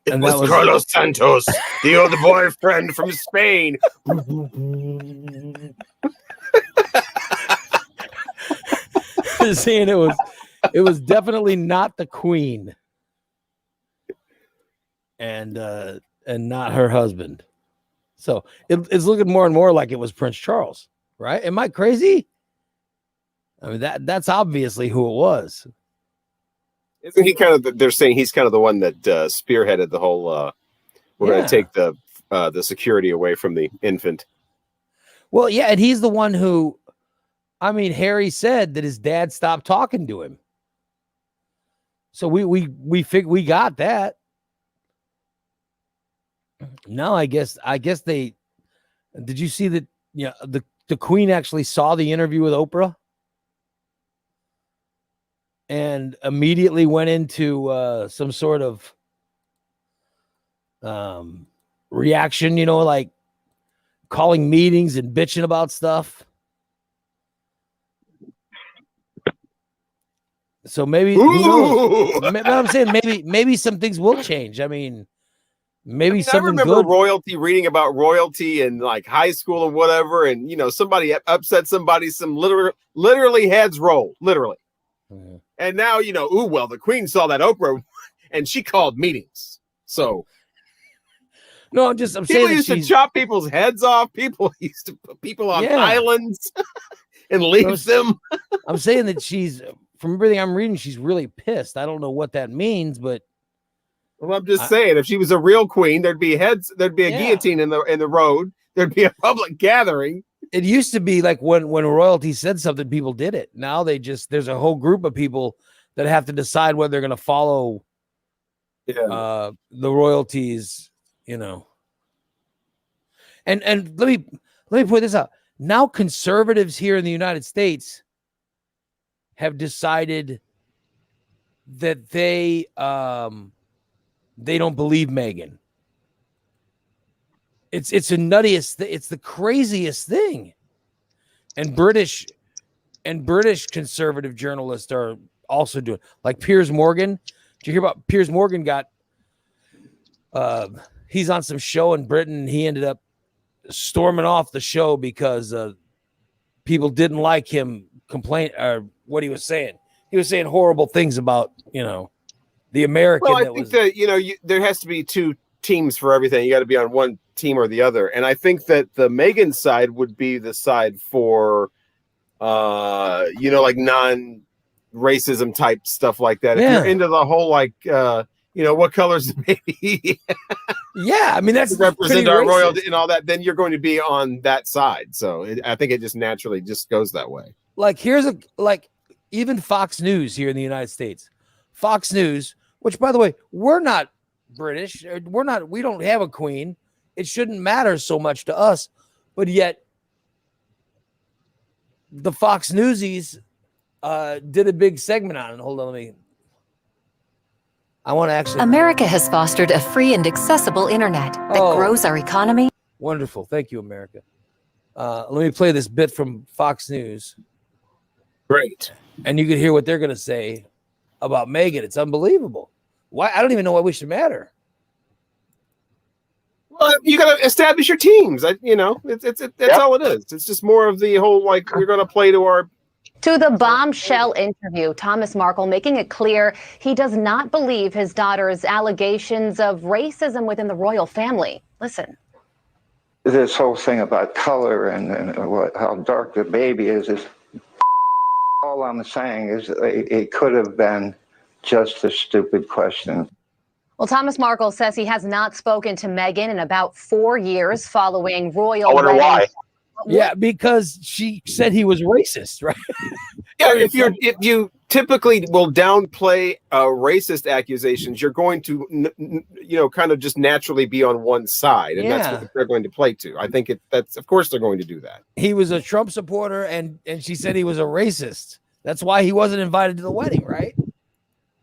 It was Carlos Santos, the old boyfriend from Spain. Saying it was definitely not the queen and not her husband. So it's looking more and more like it was Prince Charles, right? Am I crazy? I mean, that's obviously who it was. Isn't he kind of? They're saying he's kind of the one that spearheaded the whole. We're going to take the security away from the infant. Well, yeah, and he's the one who. I mean, Harry said that his dad stopped talking to him. So we got that. No, I guess they. Did you see that? Yeah, the Queen actually saw the interview with Oprah. And immediately went into some sort of reaction, like calling meetings and bitching about stuff. So maybe who knows? I'm saying maybe some things will change. I mean, maybe something. I remember good. royalty, reading about royalty in like high school or whatever, and somebody upset somebody, some literally heads roll, literally. Mm-hmm. And now, the Queen saw that Oprah and she called meetings. So, no, I'm saying people used to chop people's heads off. People used to put people on islands and leave them. I'm saying that from everything I'm reading, she's really pissed. I don't know what that means, but. Well, I'm just saying, if she was a real queen, there'd be a guillotine in the road. There'd be a public gathering. It used to be like when royalty said something, people did it. Now there's a whole group of people that have to decide whether they're going to follow the royalties, And let me point this out. Now conservatives here in the United States have decided that they don't believe Meghan. It's the nuttiest. It's the craziest thing, and British conservative journalists are also doing. Like Piers Morgan. Did you hear about Piers Morgan? He's on some show in Britain. And he ended up storming off the show because people didn't like him complain or what he was saying. He was saying horrible things about the American. Well, I think that there has to be two teams for everything. You got to be on one team or the other, and I think that the Meghan side would be the side for like non-racism type stuff like that. If you're into the whole what color's the baby? Yeah, I mean that's represent our royalty and all that, then you're going to be on that side. So I think it just naturally just goes that way. Like even Fox News here in the United States, Fox News, which by the way, we're not British. We don't have a queen. It shouldn't matter so much to us, but yet the Fox Newsies did a big segment on it. Hold on, I want to actually. America has fostered a free and accessible internet that grows our economy. Wonderful. Thank you, America. Let me play this bit from Fox News. Great. And you can hear what they're going to say about Meghan. It's unbelievable. Why? I don't even know why we should matter. Well, you got to establish your teams. That's all it is. It's just more of the whole, we're going to play to our. To the bombshell interview, Thomas Markle making it clear he does not believe his daughter's allegations of racism within the royal family. Listen. This whole thing about color and how dark the baby is all I'm saying is it could have been just a stupid question. Well, Thomas Markle says he has not spoken to Meghan in about 4 years following royal. I wonder why. Yeah, because she said he was racist, right? Yeah, if you typically will downplay racist accusations, you're going to kind of just naturally be on one side, and that's what they're going to play to. I think that's of course they're going to do that. He was a Trump supporter, and she said he was a racist. That's why he wasn't invited to the wedding, right?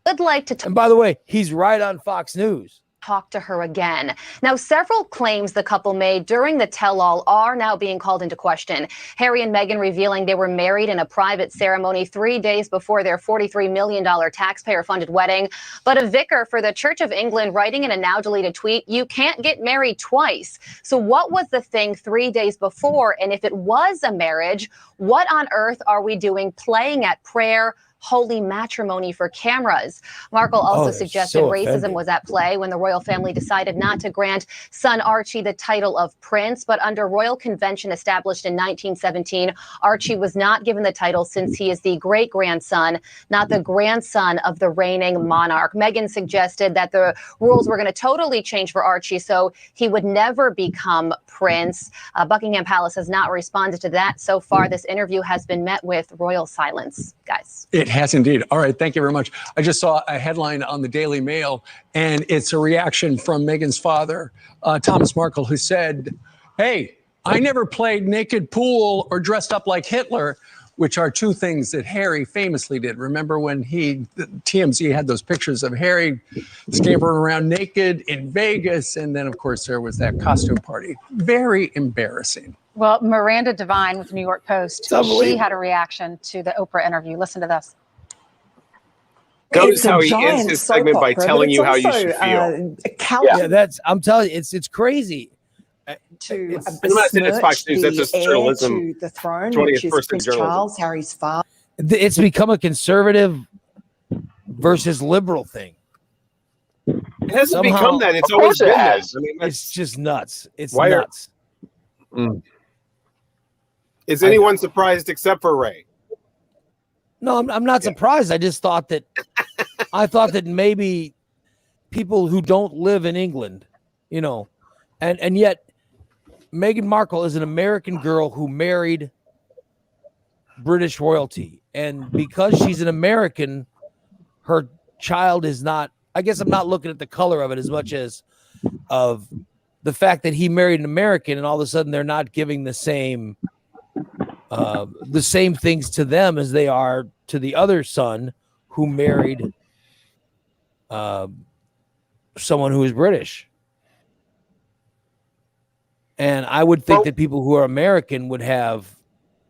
would like to And by the way, he's right on Fox News. Talk to her again. Now, several claims the couple made during the tell-all are now being called into question. Harry and Meghan revealing they were married in a private ceremony 3 days before their $43 million taxpayer-funded wedding. But a vicar for the Church of England writing in a now-deleted tweet, "You can't get married twice." So what was the thing 3 days before? And if it was a marriage, what on earth are we doing playing at prayer, holy matrimony for cameras? Markle also suggested racism was at play when the royal family decided not to grant son Archie the title of prince. But under royal convention established in 1917, Archie was not given the title since he is the great-grandson, not the grandson of the reigning monarch. Meghan suggested that the rules were going to totally change for Archie, so he would never become prince. Buckingham Palace has not responded to that so far. This interview has been met with royal silence, guys. It has indeed. All right. Thank you very much. I just saw a headline on the Daily Mail, and it's a reaction from Meghan's father, Thomas Markle, who said, "Hey, I never played naked pool or dressed up like Hitler," which are two things that Harry famously did. Remember when TMZ had those pictures of Harry scampering around naked in Vegas? And then, of course, there was that costume party. Very embarrassing. Well, Miranda Devine with the New York Post, she had a reaction to the Oprah interview. Listen to this. Notice how he ends his segment by telling you how you should feel. Yeah, I'm telling you, it's crazy. It's Fox News. That's just journalism. To the throne, 20th which is person Prince journalism. Charles, Harry's father. It's become a conservative versus liberal thing. It hasn't become that. It's Of always course it been has. that. I mean, It's just nuts. It's Why are- nuts. is anyone surprised except for Ray? No, I'm not surprised. I just thought that maybe people who don't live in England, and yet Meghan Markle is an American girl who married British royalty. And because she's an American, her child is not, I guess I'm not looking at the color of it as much as of the fact that he married an American and all of a sudden they're not giving the same things to them as they are to the other son who married someone who is British. And I would think that people who are American would have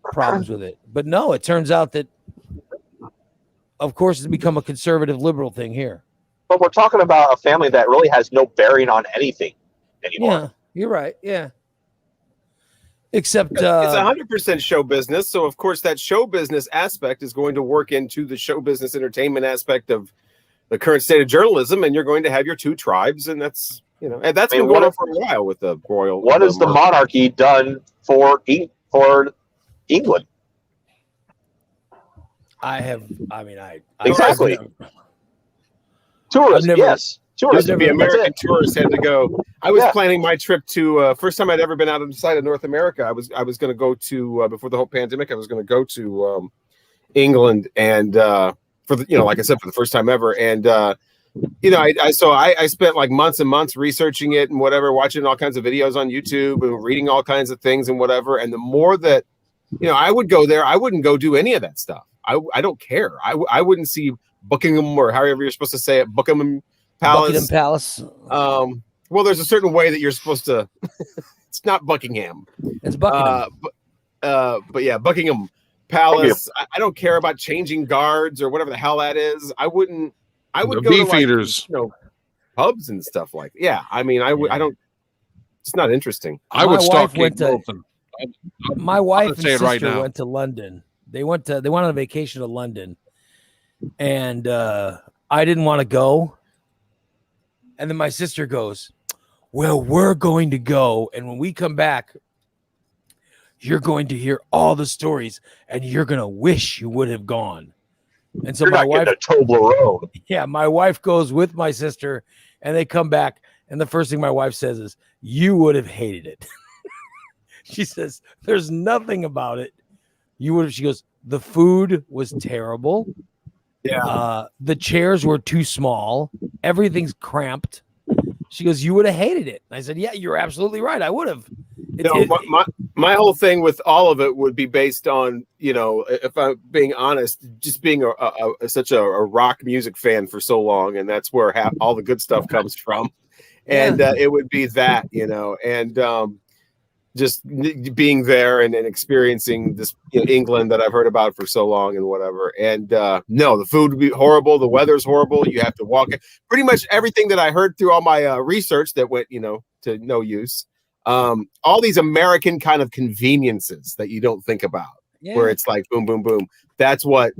problems with it. But no, it turns out that, of course, it's become a conservative liberal thing here. But we're talking about a family that really has no bearing on anything anymore. Yeah, you're right. Yeah. Except it's 100% show business. So, of course, that show business aspect is going to work into the show business entertainment aspect of the current state of journalism. And you're going to have your two tribes. And that's, and that's been going on for a while with the royal. What has the monarchy done for England? Exactly. Tourists, yes. Used to be American tourists had to go. I was planning my trip to first time I'd ever been out of the side of North America. I was going to go to before the whole pandemic. I was going to go to England and for the like I said, for the first time ever. And I spent like months and months researching it and whatever, watching all kinds of videos on YouTube and reading all kinds of things and whatever. And the more that I would go there, I wouldn't go do any of that stuff. I don't care. I wouldn't see Buckingham or however you're supposed to say it, Buckingham Palace. Well, there's a certain way that you're supposed to. It's not Buckingham. It's Buckingham. But yeah, Buckingham Palace. I don't care about changing guards or whatever the hell that is. I wouldn't go to Beefeaters. Pubs and stuff like. Yeah, I mean, I don't. It's not interesting. I would stalk Kate Middleton. My wife and say it sister right now. went to London. They went on a vacation to London, and I didn't want to go. And then my sister goes, "Well, we're going to go, and when we come back, you're going to hear all the stories, and you're going to wish you would have gone." And so my wife, yeah, my wife goes with my sister, and they come back, and the first thing my wife says is, "You would have hated it." She says, "There's nothing about it. You would have." She goes, "The food was terrible. Yeah. The chairs were too small. Everything's cramped." She goes, "You would have hated it." And I said, "Yeah, you're absolutely right. I would have." My whole thing with all of it would be based on, if I'm being honest, just being such a rock music fan for so long, and that's where all the good stuff comes from. And it would be that, and just being there and experiencing this England that I've heard about for so long and whatever. And no, the food would be horrible. The weather's horrible. You have to walk it. Pretty much everything that I heard through all my research that went, to no use. All these American kind of conveniences that you don't think about, where it's like boom, boom, boom. That's what,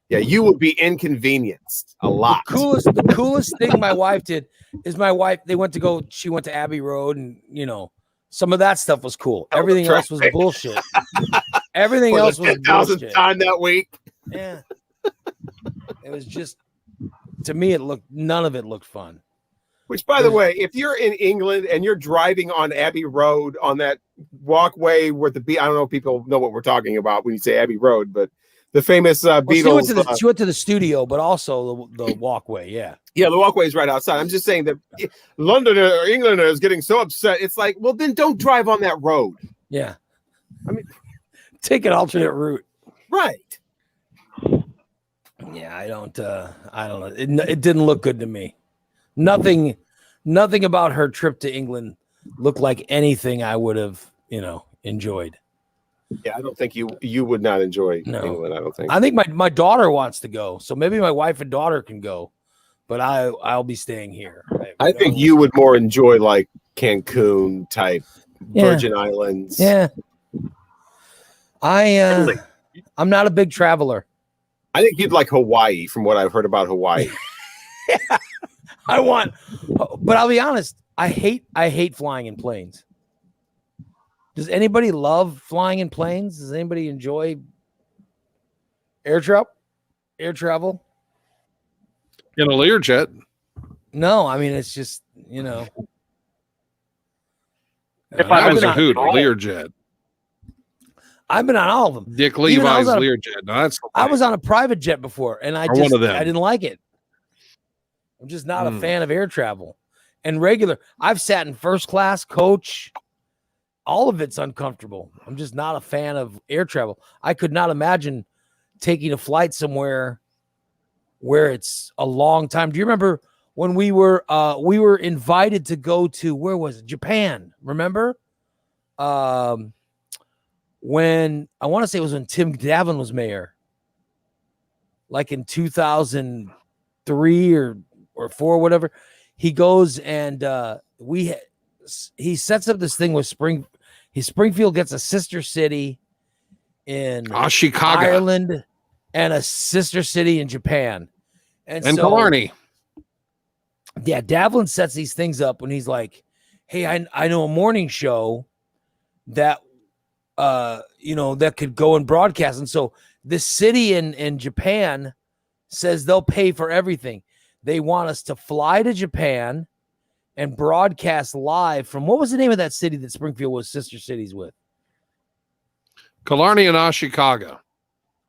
you would be inconvenienced a lot. The coolest thing my wife did is she went to Abbey Road, and some of that stuff was cool. Everything else was bullshit. Everything else was bullshit. Time that week. Yeah. It was just, to me, none of it looked fun. Which, by the way, if you're in England and you're driving on Abbey Road on that walkway where I don't know if people know what we're talking about when you say Abbey Road, but the famous Beatles. She went to the studio, but also the walkway. Yeah. Yeah, the walkway is right outside. I'm just saying that Londoner or Englander is getting so upset. It's like, well, then don't drive on that road. Yeah. I mean, take an alternate route. Right. Yeah, I don't know. It didn't look good to me. Nothing about her trip to England looked like anything I would have, enjoyed. Yeah, I don't think you would not enjoy England. I don't think. I think my daughter wants to go, so maybe my wife and daughter can go, but I'll be staying here. I think you would more enjoy like Cancun type, Virgin Islands. Yeah. I'm not a big traveler. I think you'd like Hawaii, from what I've heard about Hawaii. But I'll be honest, I hate flying in planes. Does anybody love flying in planes? Does anybody enjoy air travel? In a Learjet? No, I mean, it's just, If I was a hoot, Learjet. I've been on all of them. Dick Levi's Learjet. No, I was on a private jet before, and I didn't like it. I'm just not a fan of air travel. And regular, I've sat in first class, coach. All of it's uncomfortable. I'm just not a fan of air travel. I could not imagine taking a flight somewhere where it's a long time. Do you remember when we were invited to go to, where was it? Japan. Remember? When I want to say it was when Tim Davlin was mayor, like in 2003 or 4, whatever. He goes and he sets up this thing with Springfield gets a sister city in Chicago, Ireland, and a sister city in Japan, and Killarney. Yeah, Davlin sets these things up when he's like, "Hey, I know a morning show that that could go and broadcast," and so this city in Japan says they'll pay for everything. They want us to fly to Japan and broadcast live from, what was the name of that city that Springfield was sister cities with? Killarney and Ashikaga.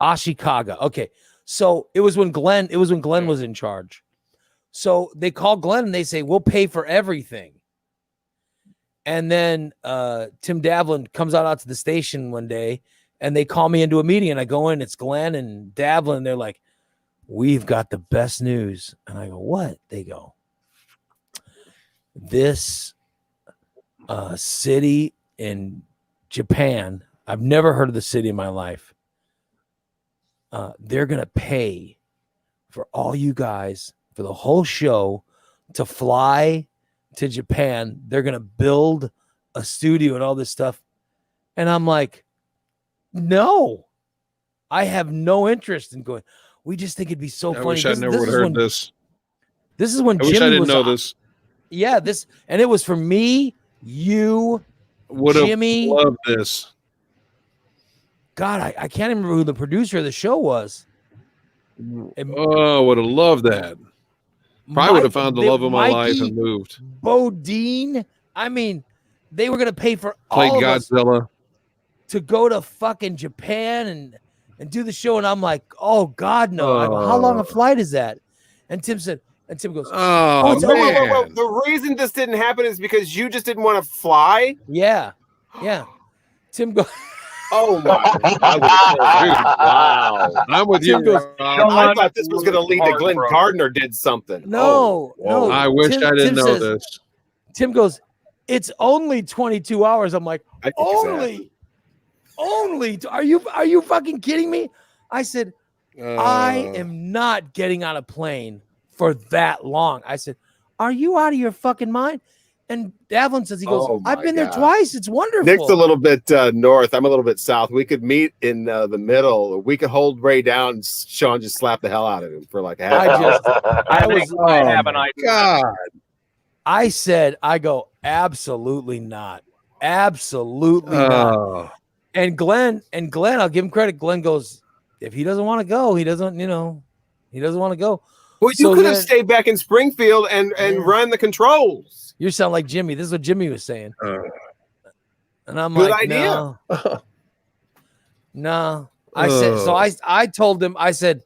Ashikaga. Okay. So it was when Glenn was in charge. So they call Glenn and they say, we'll pay for everything. And then Tim Davlin comes out to the station one day and they call me into a meeting and I go in, it's Glenn and Davlin. And they're like, we've got the best news. And I go, what? They go, this city in Japan, I've never heard of the city in my life. They're going to pay for all you guys for the whole show to fly to Japan. They're going to build a studio and all this stuff. And I'm like, no, I have no interest in going. We just think it'd be so funny. I wish I never would have heard this. This is when I wish I didn't know this. Yeah, and it was for me, you, Jimmy. Would have loved this. God, I can't remember who the producer of the show was. Oh, would have loved that. Probably would have found the love of my life and moved. Bodine. I mean, they were going to pay for Play all Godzilla. of us to go to fucking Japan and do the show. And I'm like, oh, God, no. I go, how long a flight is that? And Tim goes, oh, whoa. The reason this didn't happen is because you just didn't want to fly? Yeah. Yeah. Tim goes. Oh my! Wow! I'm with you. I thought this was going to lead to Glenn Gardner did something. No, no. I wish I didn't know this. Tim goes, it's only 22 hours. I'm like, only. Are you fucking kidding me? I said, I am not getting on a plane for that long. I said, are you out of your fucking mind? And Davlin says, he goes, I've been there twice. It's wonderful. Nick's a little bit north. I'm a little bit south. We could meet in the middle. We could hold Ray down and Sean just slap the hell out of him for like a half hour. I have an idea. God. I said, absolutely not. Absolutely not. And Glenn, I'll give him credit. Glenn goes, if he doesn't want to go, he doesn't want to go. Well, you could have stayed back in Springfield and run the controls. You sound like Jimmy. This is what Jimmy was saying. And I'm Good like, idea. No. I said, so I told him, I said,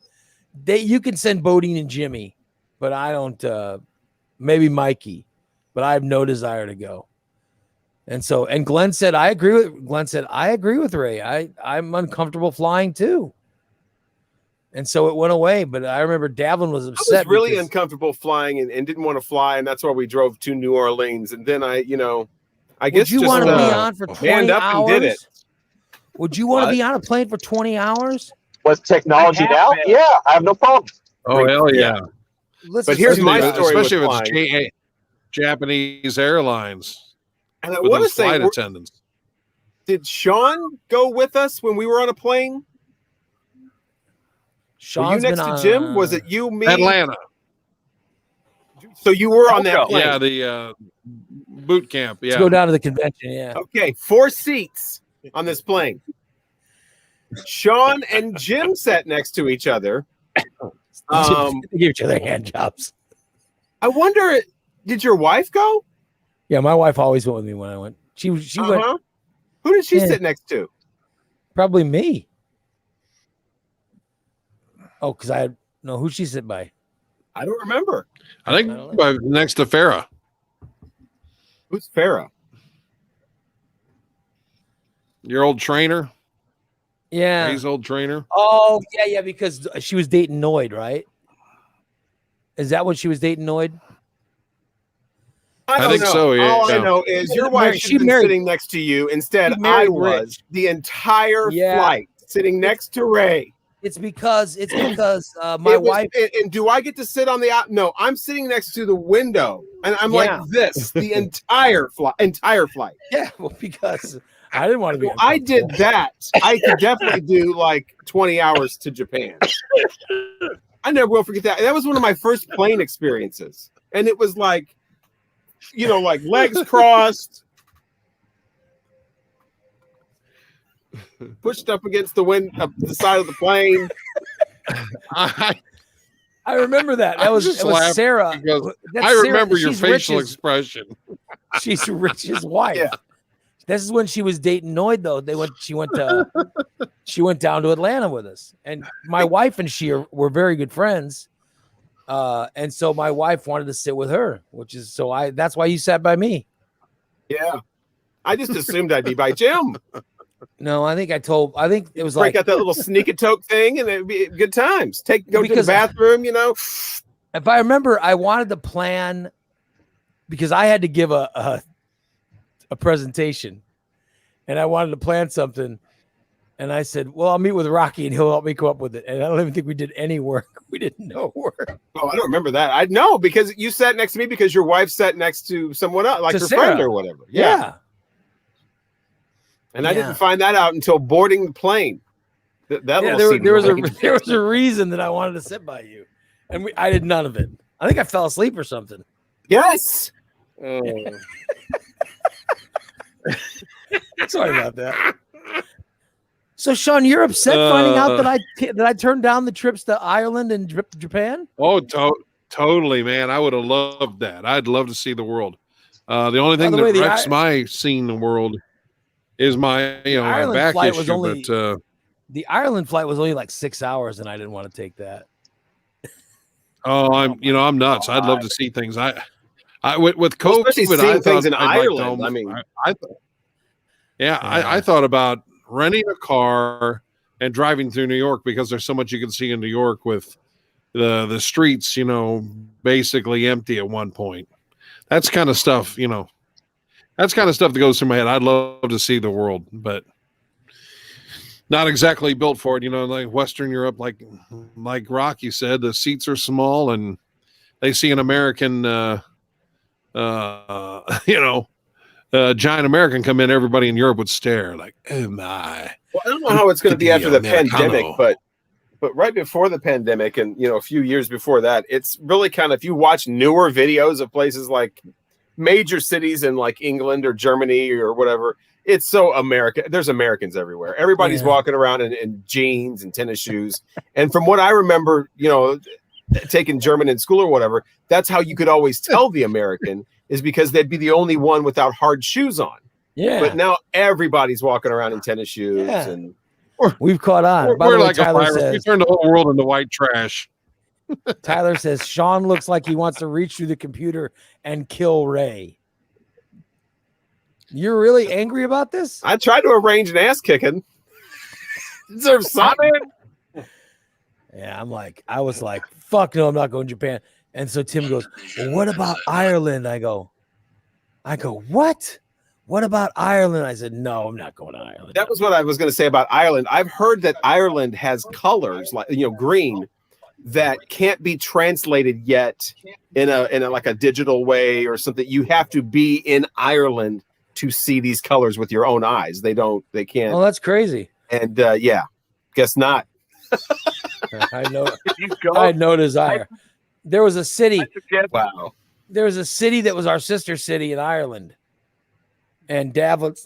you can send Bodine and Jimmy, but I don't, maybe Mikey, but I have no desire to go. And Glenn said, I agree with Ray. I'm uncomfortable flying too. And so it went away, but I remember Davlin was upset. I was really uncomfortable flying and didn't want to fly, and that's why we drove to New Orleans. And then I guess would you want to be on for 20 hours? And did it. Would you want to be on a plane for 20 hours? With technology now? Yeah, I have no problem. Oh, hell yeah. Listen, but here's my story. Especially if it's Japanese Airlines. And I want to say, flight attendants. Did Sean go with us when we were on a plane? Were you next to Jim? Was it you, me? Atlanta. So you were on that plane? Yeah, the boot camp. Yeah. Let's go down to the convention. Yeah. Okay, 4 seats on this plane. Sean and Jim sat next to each other. Give each other hand jobs. I wonder, did your wife go? Yeah, my wife always went with me when I went. She went. Who did she sit next to? Probably me. Oh, because who'd she sit by? I don't remember. I think next to Farah. Who's Farah? Your old trainer? Yeah. Ray's old trainer? Oh, yeah, because she was dating Noid, right? Is that what she was dating Noid? I think so, yeah. All I know is your wife should have been sitting next to you. Instead, I was the entire flight sitting next to Ray. It's because my wife. And do I get to sit on the out? No, I'm sitting next to the window, and I'm like this the entire flight. Yeah, well, because I didn't want to be. Well, I did that. I could definitely do like 20 hours to Japan. I never will forget that. That was one of my first plane experiences, and it was like, like legs crossed. Pushed up against the side of the plane. I remember that. That was Sarah. I remember your facial expression. She's Rich's wife. Yeah. This is when she was dating Noid, though. She went down to Atlanta with us, and my wife and she were very good friends. And so my wife wanted to sit with her, that's why you sat by me. Yeah, I just assumed I'd be by Jim. No, I think it was break out that little sneak-a-toke thing, and it'd be good times. Go to the bathroom, If I remember, I wanted to plan because I had to give a presentation, and I wanted to plan something. And I said, "Well, I'll meet with Rocky, and he'll help me come up with it." And I don't even think we did any work. We did no work. Oh, I don't remember that. I know because you sat next to me because your wife sat next to someone else, like her friend or whatever. Yeah. And I didn't find that out until boarding the plane. There was a reason that I wanted to sit by you, and I did none of it. I think I fell asleep or something. Yes. Sorry about that. So, Sean, you're upset finding out that I turned down the trips to Ireland and Japan? Oh, totally, man. I would have loved that. I'd love to see the world. The only thing that wrecks my seeing the world is my my back issue. The Ireland flight was only like 6 hours, and I didn't want to take that. I'm nuts. I'd love to see things. With COVID, especially seeing things in Ireland. Yeah, I thought about renting a car and driving through New York because there's so much you can see in New York with the streets, basically empty at one point. That's kind of stuff, that's kind of stuff that goes through my head. I'd love to see the world, but not exactly built for it. Like Western Europe, like Rocky said, the seats are small and they see an American, giant American come in, everybody in Europe would stare like, oh my. Well, I don't know how it's going to be after the pandemic, but right before the pandemic and, a few years before that, it's really kind of, if you watch newer videos of places like major cities in like England or Germany or whatever, it's so American. There's Americans everywhere. Everybody's walking around in jeans and tennis shoes. And from what I remember, taking German in school or whatever, that's how you could always tell the American is because they'd be the only one without hard shoes on. Yeah. But now everybody's walking around in tennis shoes and we've caught on. We're like a virus. We turned the whole world into white trash. Tyler says Sean looks like he wants to reach through the computer and kill Ray. You're really angry about this? I tried to arrange an ass kicking. Deserves something. Yeah, I was like, fuck no, I'm not going to Japan. And so Tim goes, well, what about Ireland? I go, what? What about Ireland? I said, no, I'm not going to Ireland. That was what I was going to say about Ireland. I've heard that Ireland has colors like, green that can't be translated yet in a like a digital way or something. You have to be in Ireland to see these colors with your own eyes. They can't. Oh, that's crazy. And guess not. I know. I had no desire. There was a city. Wow. There was a city that was our sister city in Ireland. And Dad was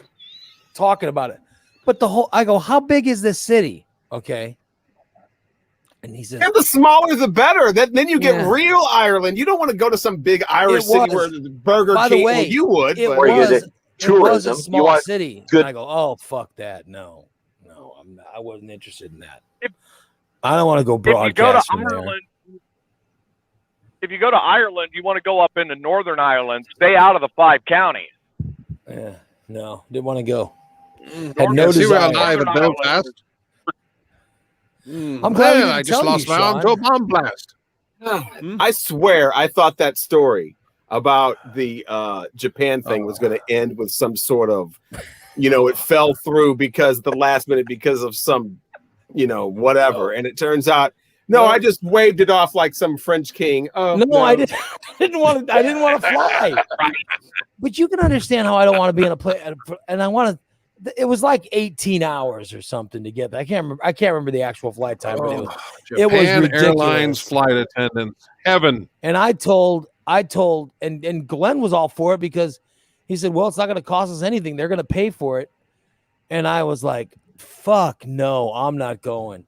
talking about it. But I go, how big is this city? Okay. And he said, and the smaller the better. Then you get real Ireland. You don't want to go to some big Irish city where the Burger By King. the way, well, you would. It but was a small city. And I go, oh, fuck that. No, I wasn't interested in that. I don't want to go broadcast from there. If you go to Ireland, you want to go up into Northern Ireland. Stay out of the 5 counties. Yeah, no, didn't want to go. Had no desire. I'm glad I just lost my arm to a bomb blast. I swear, I thought that story about the Japan thing was going to end with some sort of, it fell through because the last minute because of some, whatever. And it turns out, no, I just waved it off like some French king. Oh no, I didn't want to fly. But you can understand how I don't want to be in a plane, and I want to. It was like 18 hours or something to get there. I can't remember the actual flight time. But it was ridiculous. Airlines flight attendants, heaven. And I told, and Glenn was all for it because he said, "Well, it's not going to cost us anything. They're going to pay for it." And I was like, "Fuck no, I'm not going."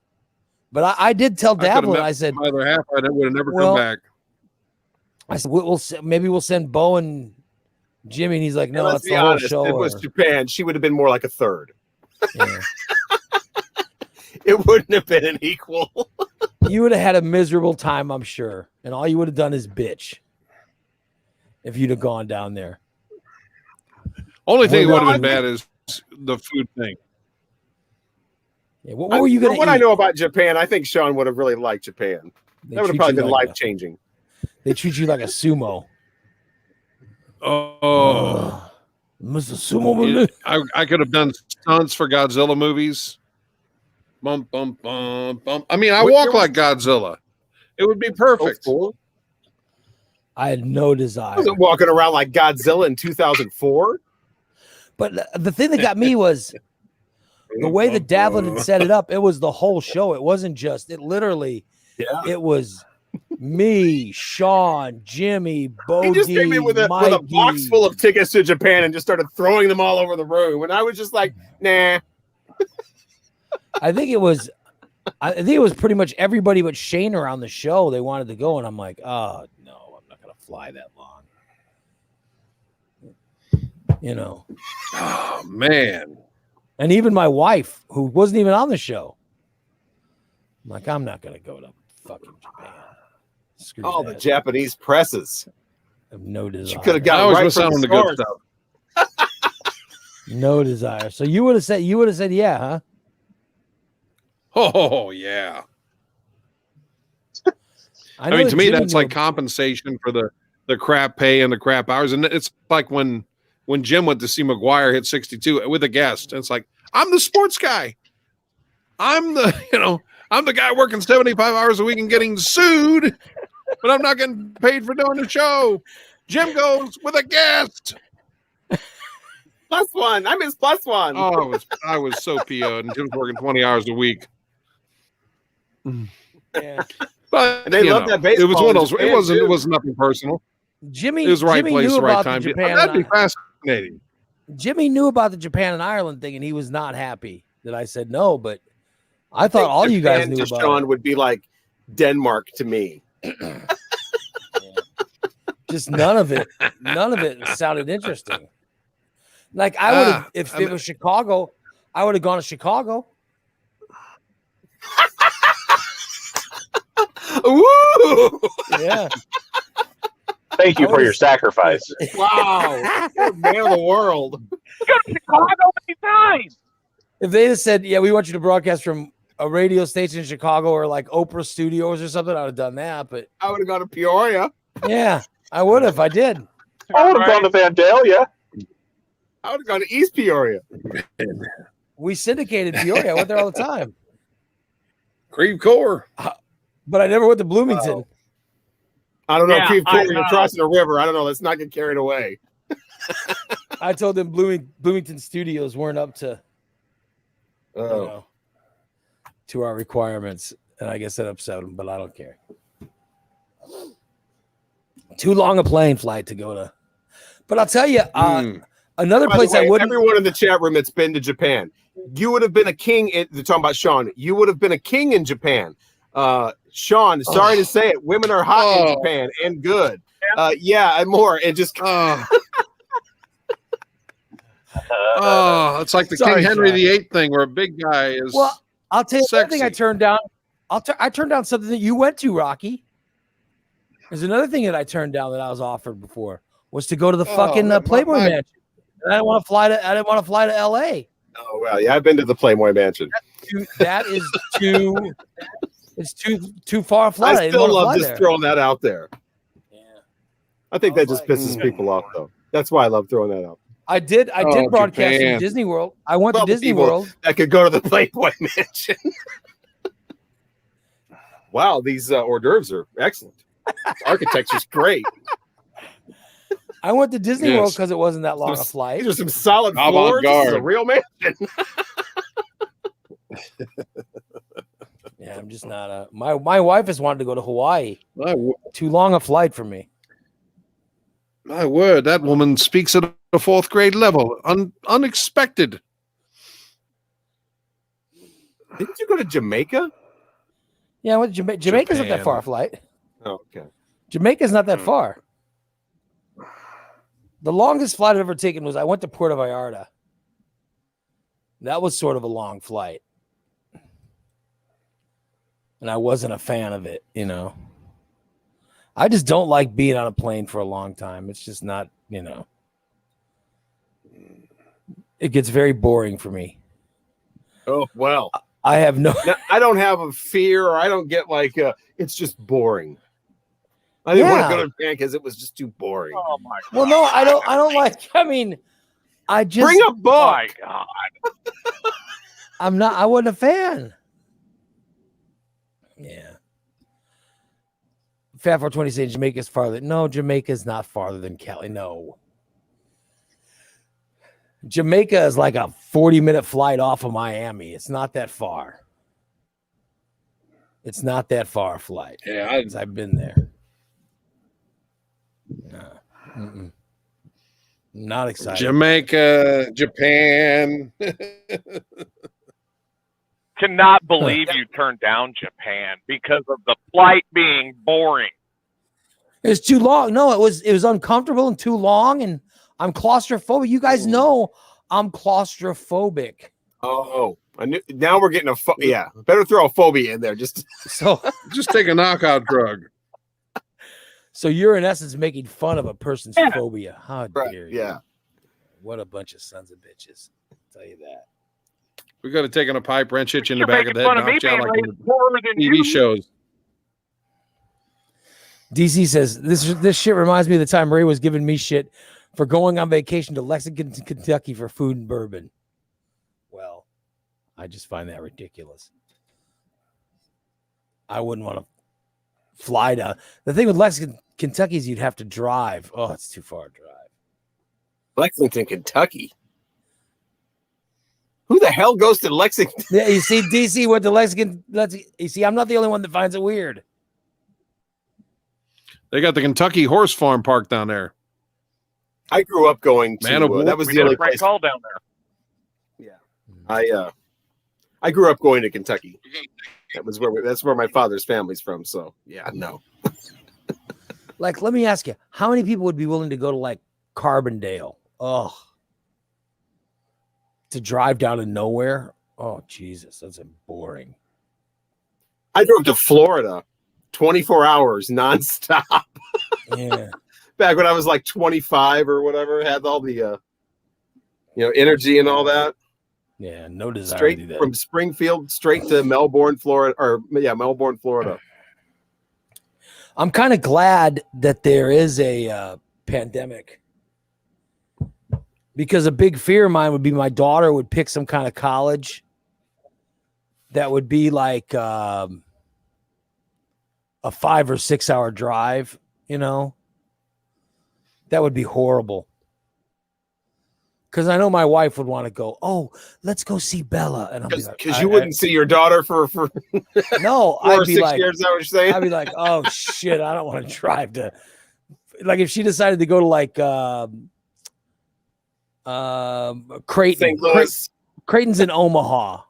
But I did tell Davlin, I said, my other half, I would have never come back. I said, maybe we'll send Bo and Jimmy. And he's like, no, it's the whole show. It was Japan. She would have been more like a third. Yeah. It wouldn't have been an equal. You would have had a miserable time, I'm sure. And all you would have done is bitch if you'd have gone down there. Only thing that would have been bad is the food thing. Yeah, what were you going to eat? What I know about Japan, I think Sean would have really liked Japan. That would have probably been life-changing. They treat you like a sumo. Oh. Mr. Sumo. I could have done stunts for Godzilla movies. Bum, bum, bum, bum. I mean, I walk like Godzilla. It would be perfect. I had no desire. I wasn't walking around like Godzilla in 2004. But the thing that got me was the way that Davlin had set it up. It was the whole show. It wasn't just, it literally, it was me, Sean, Jimmy, Bodie, he just came in with a box full of tickets to Japan and just started throwing them all over the room. And I was just like, nah. I think it was pretty much everybody but Shane around the show. They wanted to go. And I'm like, oh, no, I'm not going to fly that long. Oh, man. And even my wife, who wasn't even on the show, I'm like, I'm not going to go to fucking Japan. Screw all that. The Japanese presses. I have no desire. You could have got right from the good stuff. No desire. So you would have said yeah, huh? Oh yeah. I mean, to me, that's like compensation for the crap pay and the crap hours. And it's like when Jim went to see McGuire hit 62 with a guest. And it's like, I'm the sports guy. I'm the guy working 75 hours a week and getting sued, but I'm not getting paid for doing the show. Jim goes with a guest. +1. I miss +1. Oh, I was so PO'd, and Jim's working 20 hours a week. Yeah. But and they love that baseball. It was one of those. It wasn't nothing personal. Jimmy, it was the right Jimmy place, knew right about time. the Japan That'd be fascinating. Jimmy knew about the Japan and Ireland thing, and he was not happy that I said no. But I thought all you guys knew to about Sean it. would be like Denmark to me. Just none of it sounded interesting. Like I would have, if it was Chicago, I would have gone to Chicago. Woo! Yeah. Thank you for your sacrifice. Wow. You're man of the world. Go to Chicago anytime. If they had said, yeah, we want you to broadcast from a radio station in Chicago or like Oprah Studios or something, I would have done that. But I would have gone to Peoria. Yeah, I would have. I did. I would have gone to Vandalia. I would have gone to East Peoria. We syndicated Peoria. I went there all the time. Creve Coeur. But I never went to Bloomington. I don't know. Yeah, Creve Coeur, you're crossing a river. I don't know. Let's not get carried away. I told them Bloomington Studios weren't up to to our requirements, and I guess that upset them, but I don't care. Too long a plane flight to go to. But I'll tell you, another By place the way, I wouldn't. Everyone in the chat room that's been to Japan, you would have been a king. They're talking about Sean. You would have been a king in Japan. Sean, sorry to say it, women are hot in Japan and good. Yeah, and more. And just it's like the Sorry, King Henry Sean. VIII thing where a big guy is. Well, I'll tell you another thing I sexy. turned down. I turned down something that you went to, Rocky. There's another thing that I turned down that I was offered before was to go to the fucking Playboy Mansion. And I didn't want to fly to. I didn't want to fly to L.A. Oh well, yeah, I've been to the Playboy Mansion. That is too. It's too far a flight. I didn't still wanna love fly just there. throwing that out there. Yeah, I think that just pisses people off, though. That's why I love throwing that out. I did broadcast Japan. from Disney World. I went to Well, Disney people World. that could go to the Playboy Mansion. Wow, these hors d'oeuvres are excellent. Architecture's great. I went to Disney World Yes. because it wasn't that long a flight. These are some solid floors. This is a real mansion. Yeah, I'm just not a. My wife has wanted to go to Hawaii. Too long a flight for me. My word, that woman speaks at a fourth grade level. Unexpected. Didn't you go to Jamaica? Yeah, I went to Jamaica's not that Japan. far a flight. Oh, okay. Jamaica's not that far. The longest flight I've ever taken was I went to Puerto Vallarta. That was sort of a long flight. And I wasn't a fan of it, you know. I just don't like being on a plane for a long time. It's just not, you know. It gets very boring for me. Oh, well. I have no. I don't have a fear, or I don't get like, it's just boring. I didn't want to go to Japan because it was just too boring. Oh my God. Well, no, I don't like. I mean, I just Bring a book. My God. I'm not. I wasn't a fan. Yeah. Fat 420 saying Jamaica's farther. No, Jamaica's not farther than Cali. No. Jamaica is like a 40-minute flight off of Miami. It's not that far. It's not that far a flight. Yeah, I've been there. No. Not excited. Jamaica, Japan. Cannot believe you turned down Japan because of the flight being boring. It was too long. No, it was uncomfortable and too long, and I'm claustrophobic. You guys know I'm claustrophobic. Oh, I knew, now we're getting yeah. Better throw a phobia in there. Just just take a knockout drug. So you're in essence making fun of a person's phobia. How dare you? Yeah. What a bunch of sons of bitches. I'll tell you that. We got to take in a pipe, wrench it you in the You're back of the head, making fun of me knock you out being like raised in poorer than TV you. shows. DC says this shit reminds me of the time Ray was giving me shit for going on vacation to Lexington, Kentucky for food and bourbon. Well, I just find that ridiculous. I wouldn't want to fly down. The thing with Lexington, Kentucky is you'd have to drive. Oh, it's too far to drive. Lexington, Kentucky. Who the hell goes to Lexington? Yeah, you see, DC went to Lexington. You see, I'm not the only one that finds it weird. They got the Kentucky Horse Farm Park down there. I grew up going to that was the only place. Call down there. Yeah, I grew up going to Kentucky. That's where my father's family's from. So yeah, no. Like, let me ask you, how many people would be willing to go to like Carbondale? Oh, to drive down to nowhere? Oh, Jesus, that's boring. I drove to Florida 24 hours nonstop. Yeah. Back when I was like 25 or whatever, had all the energy and all that. Yeah, no desire Straight to do that. from Springfield straight to Melbourne, Florida, Melbourne, Florida. I'm kind of glad that there is a pandemic, because a big fear of mine would be my daughter would pick some kind of college that would be like a 5 or 6 hour drive, that would be horrible. Because I know my wife would want to go, oh, let's go see Bella. And I'll be like, because you wouldn't see your daughter for no, 4 or I'd be 6 like, years. Is that what you're saying? I'd be like, oh shit, I don't want to drive to, like, if she decided to go to like Creighton, St. Louis. Creighton's in Omaha.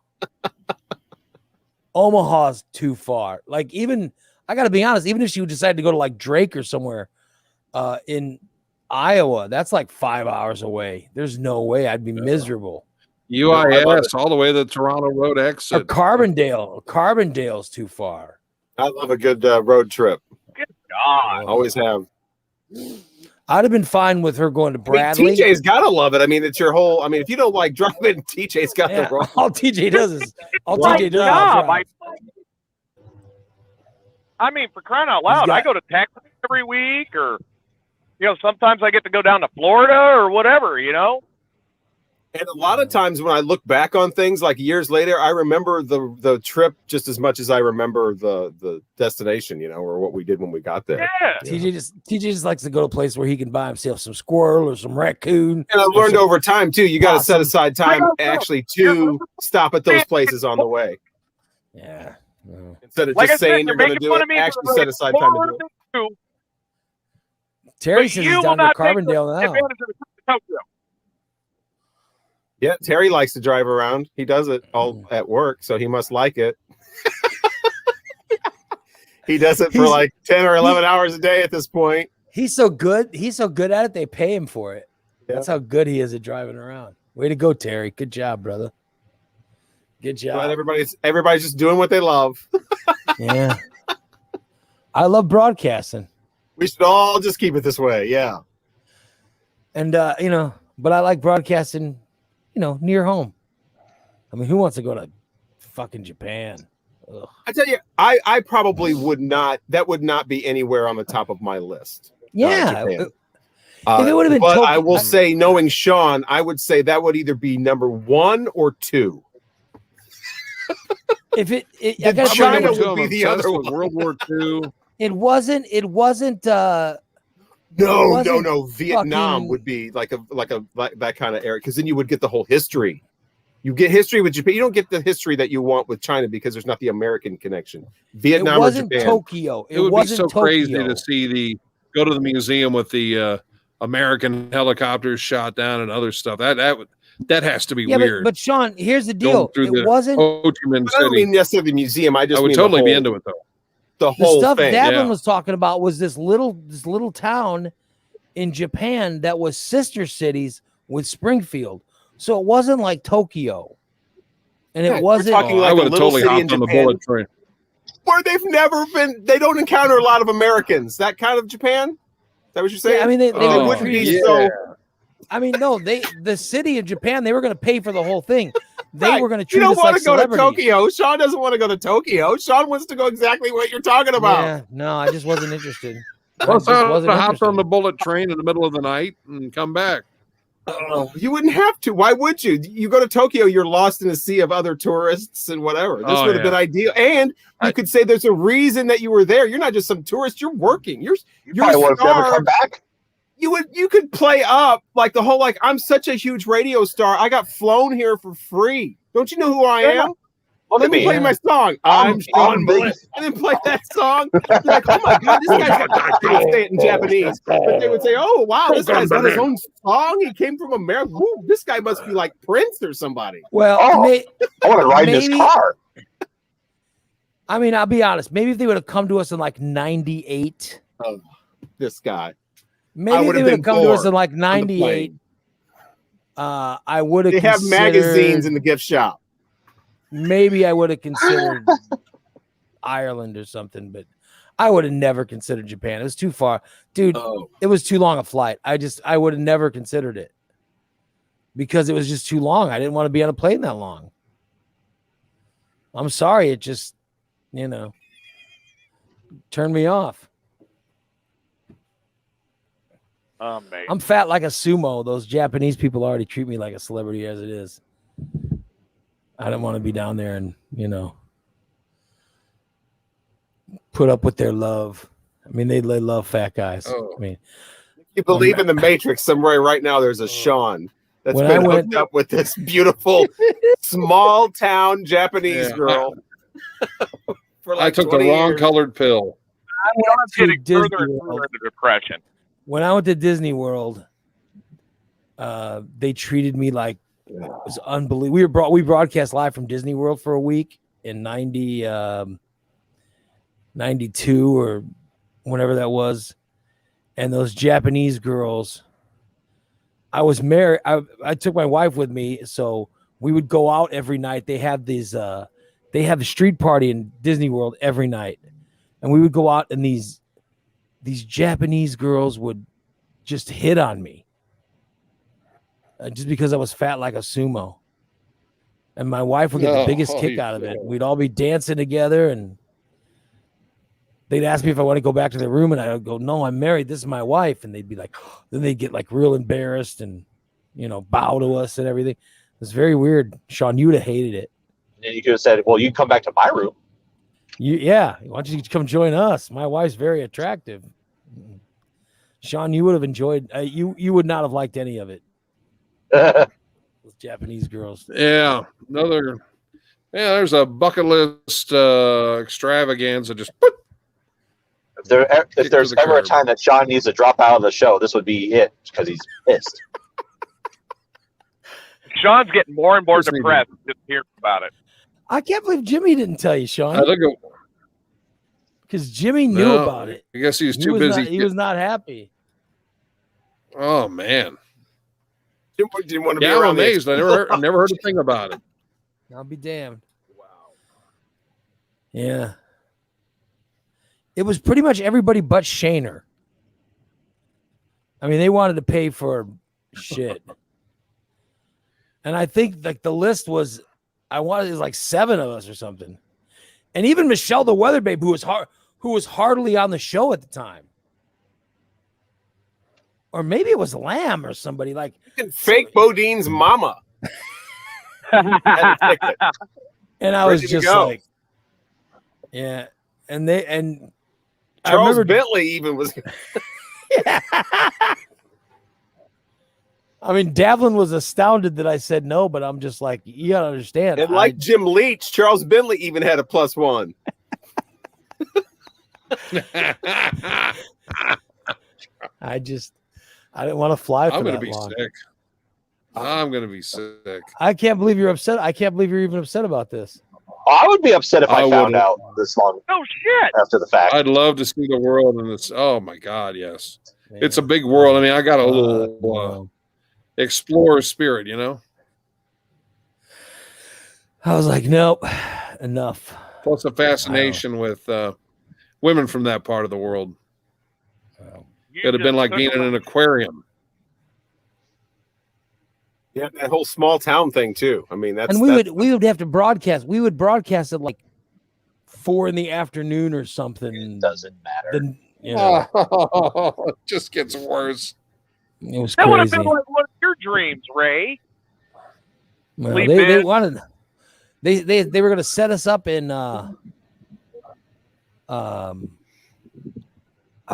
Omaha's too far. Like, even I got to be honest, even if she would decide to go to like Drake or somewhere in Iowa, that's like 5 hours away. There's no way. I'd be miserable. UIS all the way to the Toronto Road exit. Or Carbondale. Carbondale's too far. I love a good road trip. Good God. Always have. I'd have been fine with her going to Bradley. TJ's got to love it. I mean, it's your whole. I mean, if you don't like driving, TJ's got the wrong. All TJ does is TJ does. I mean, for crying out loud, I go to Texas every week, or sometimes I get to go down to Florida or whatever, And a lot of times when I look back on things like years later, I remember the trip just as much as I remember the destination, or what we did when we got there. Yeah. TJ just likes to go to a place where he can buy himself some squirrel or some raccoon. And I learned over time too, you got to set aside time actually to stop at those places on the way. Yeah. Instead of just saying you're going to do it, actually set aside time to do it. Terry says he's down to Carbondale now. Yeah, Terry likes to drive around. He does it all at work, so he must like it. He does it for like 10 or 11 hours a day at this point. He's so good. He's so good at it, they pay him for it. Yeah. That's how good he is at driving around. Way to go, Terry. Good job, brother. Good job. But everybody's just doing what they love. Yeah. I love broadcasting. We should all just keep it this way. Yeah. And, but I like broadcasting, near home. I mean, who wants to go to fucking Japan? Ugh. I tell you, I probably would not. That would not be anywhere on the top of my list. Yeah. If it would have been, but I will say, knowing Sean, I would say that would either be number 1 or 2. If China would be the other one. World War II. It wasn't. No. Vietnam would be like that kind of area, because then you would get the whole history. You get history with Japan. You don't get the history that you want with China because there's not the American connection. Vietnam or Japan. Tokyo. It would be so crazy to see go to the museum with the American helicopters shot down and other stuff. That has to be weird. But Sean, here's the deal. It wasn't. Ho Chi Minh I don't mean necessarily the museum. I would totally be into it though. The whole stuff thing. Davin was talking about was this little town in Japan that was sister cities with Springfield. So it wasn't like Tokyo. And it wasn't. I would have totally hopped on the bullet train. Where they don't encounter a lot of Americans. That kind of Japan? Is that what you're saying? Yeah, I mean, they would wouldn't be so. I mean, no, the city of Japan, they were going to pay for the whole thing. They were going to treat You us don't want like to go to celebrities. Tokyo. Sean doesn't want to go to Tokyo. Sean wants to go exactly what you're talking about. Yeah, no, I just wasn't interested. Well, so hop on the bullet train in the middle of the night and come back. Oh, you wouldn't have to. Why would you? You go to Tokyo, you're lost in a sea of other tourists and whatever. This would have been ideal. And you could say there's a reason that you were there. You're not just some tourist. You're working. You're probably would have never come back. You could play up like the whole I'm such a huge radio star. I got flown here for free. Don't you know who I am? Let me play my song. I'm Sean Bullitt. And then play that song. You're like, oh my God, this guy's got they would say it in Japanese. But they would say, oh wow, this guy's got his own song. He came from America. Ooh, this guy must be like Prince or somebody. Well, I want to ride in his car. I mean, I'll be honest. Maybe if they would have come to us in like 98. Oh, this guy. Maybe if they would have come to us in like 98. I would have. They have magazines in the gift shop. Maybe I would have considered Ireland or something, but I would have never considered Japan. It was too far, dude. It was too long a flight. I would have never considered it because it was just too long. I didn't want to be on a plane that long. I'm sorry. It just, turned me off. I'm fat like a sumo. Those Japanese people already treat me like a celebrity as it is. I don't want to be down there and, put up with their love. I mean, they love fat guys. I mean, you believe in the Matrix somewhere right now. There's a Sean that's been hooked up with this beautiful small town Japanese girl. For like I took the wrong colored pill. I went to getting Disney further and World. further into depression. When I went to Disney World, they treated me like it was unbelievable. We broadcast live from Disney World for a week in 92 or whenever that was. And those Japanese girls, I was married. I took my wife with me. So we would go out every night. They have these, they have a street party in Disney World every night. And we would go out and these Japanese girls would just hit on me. Just because I was fat like a sumo. And my wife would get the biggest kick out of it. We'd all be dancing together and they'd ask me if I want to go back to their room and I would go, no, I'm married. This is my wife. And they'd be like, then they'd get like real embarrassed and, bow to us and everything. It's very weird. Sean, you would have hated it. And then you could have said, well, you can come back to my room. Yeah. Why don't you come join us? My wife's very attractive. Sean, you would have enjoyed, you would not have liked any of it. Those Japanese girls. Yeah, there's a bucket list extravaganza. Just if there's ever a time that Sean needs to drop out of the show, this would be it because he's pissed. Sean's getting more and more depressed just hearing about it. I can't believe Jimmy didn't tell you, Sean. I think because Jimmy knew about it. I guess he was too busy. He was not happy. Oh man. Didn't want to be I'm around amazed. I never heard a thing about it. I'll be damned. Wow. Yeah. It was pretty much everybody but Shaner. I mean, they wanted to pay for shit. And I think like the list was, it was like 7 of us or something. And even Michelle the Weather Babe, who was hardly on the show at the time. Or maybe it was Lamb or somebody like fake Bodine's mama. And I was just like, yeah. And Charles Bentley even was. Yeah. I mean, Davlin was astounded that I said no, but I'm just like, you gotta understand. And like Jim Leach, Charles Bentley even had a +1. I didn't want to fly for I'm that gonna be long. sick. I'm gonna be sick. I can't believe you're upset. I can't believe you're even upset about this. I would be upset if I found out this long. Oh shit! After the fact, I'd love to see the world in this. Oh my god, yes, it's a big world. I mean, I got a little explorer spirit, I was like, nope, enough. Plus a fascination with women from that part of the world. It'd have been like being in an aquarium. Yeah, that whole small town thing too. I mean, and we would have to broadcast. We would broadcast at like 4 PM or something. It doesn't matter. Then, you know, it just gets worse. It was That would have crazy. been like one of your dreams, Ray. Well, Sleep they in. wanted they were gonna set us up in I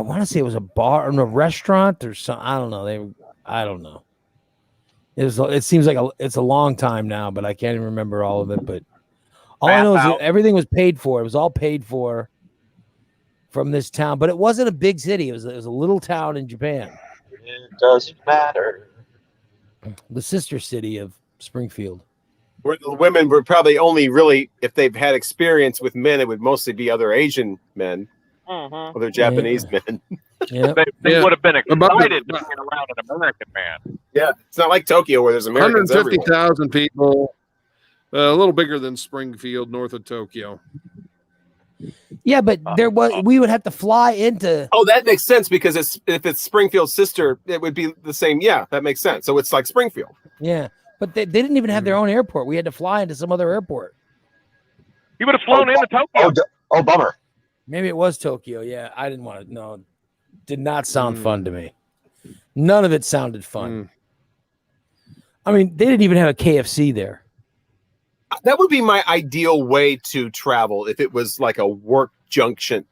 want to say it was a bar or a restaurant or something. I don't know. I don't know. It seems like it's a long time now, but I can't even remember all of it. But all I know is that everything was paid for. It was all paid for from this town, but it wasn't a big city. It was a little town in Japan. It doesn't matter. The sister city of Springfield. Where the women were probably only really, if they've had experience with men, it would mostly be other Asian men, other Japanese men. Yeah. They would have been excited to be around an American man. Yeah, it's not like Tokyo where there's Americans everywhere. 150,000 people, a little bigger than Springfield, north of Tokyo. Yeah, but we would have to fly into. Oh, that makes sense because if it's Springfield's sister, it would be the same. Yeah, that makes sense. So it's like Springfield. Yeah, but they didn't even have their own airport. We had to fly into some other airport. You would have flown into Tokyo. Oh, bummer. Maybe it was Tokyo. Yeah, I didn't want to. No, did not sound fun to me. None of it sounded fun. I mean, they didn't even have a KFC there. That would be my ideal way to travel if it was like a work junket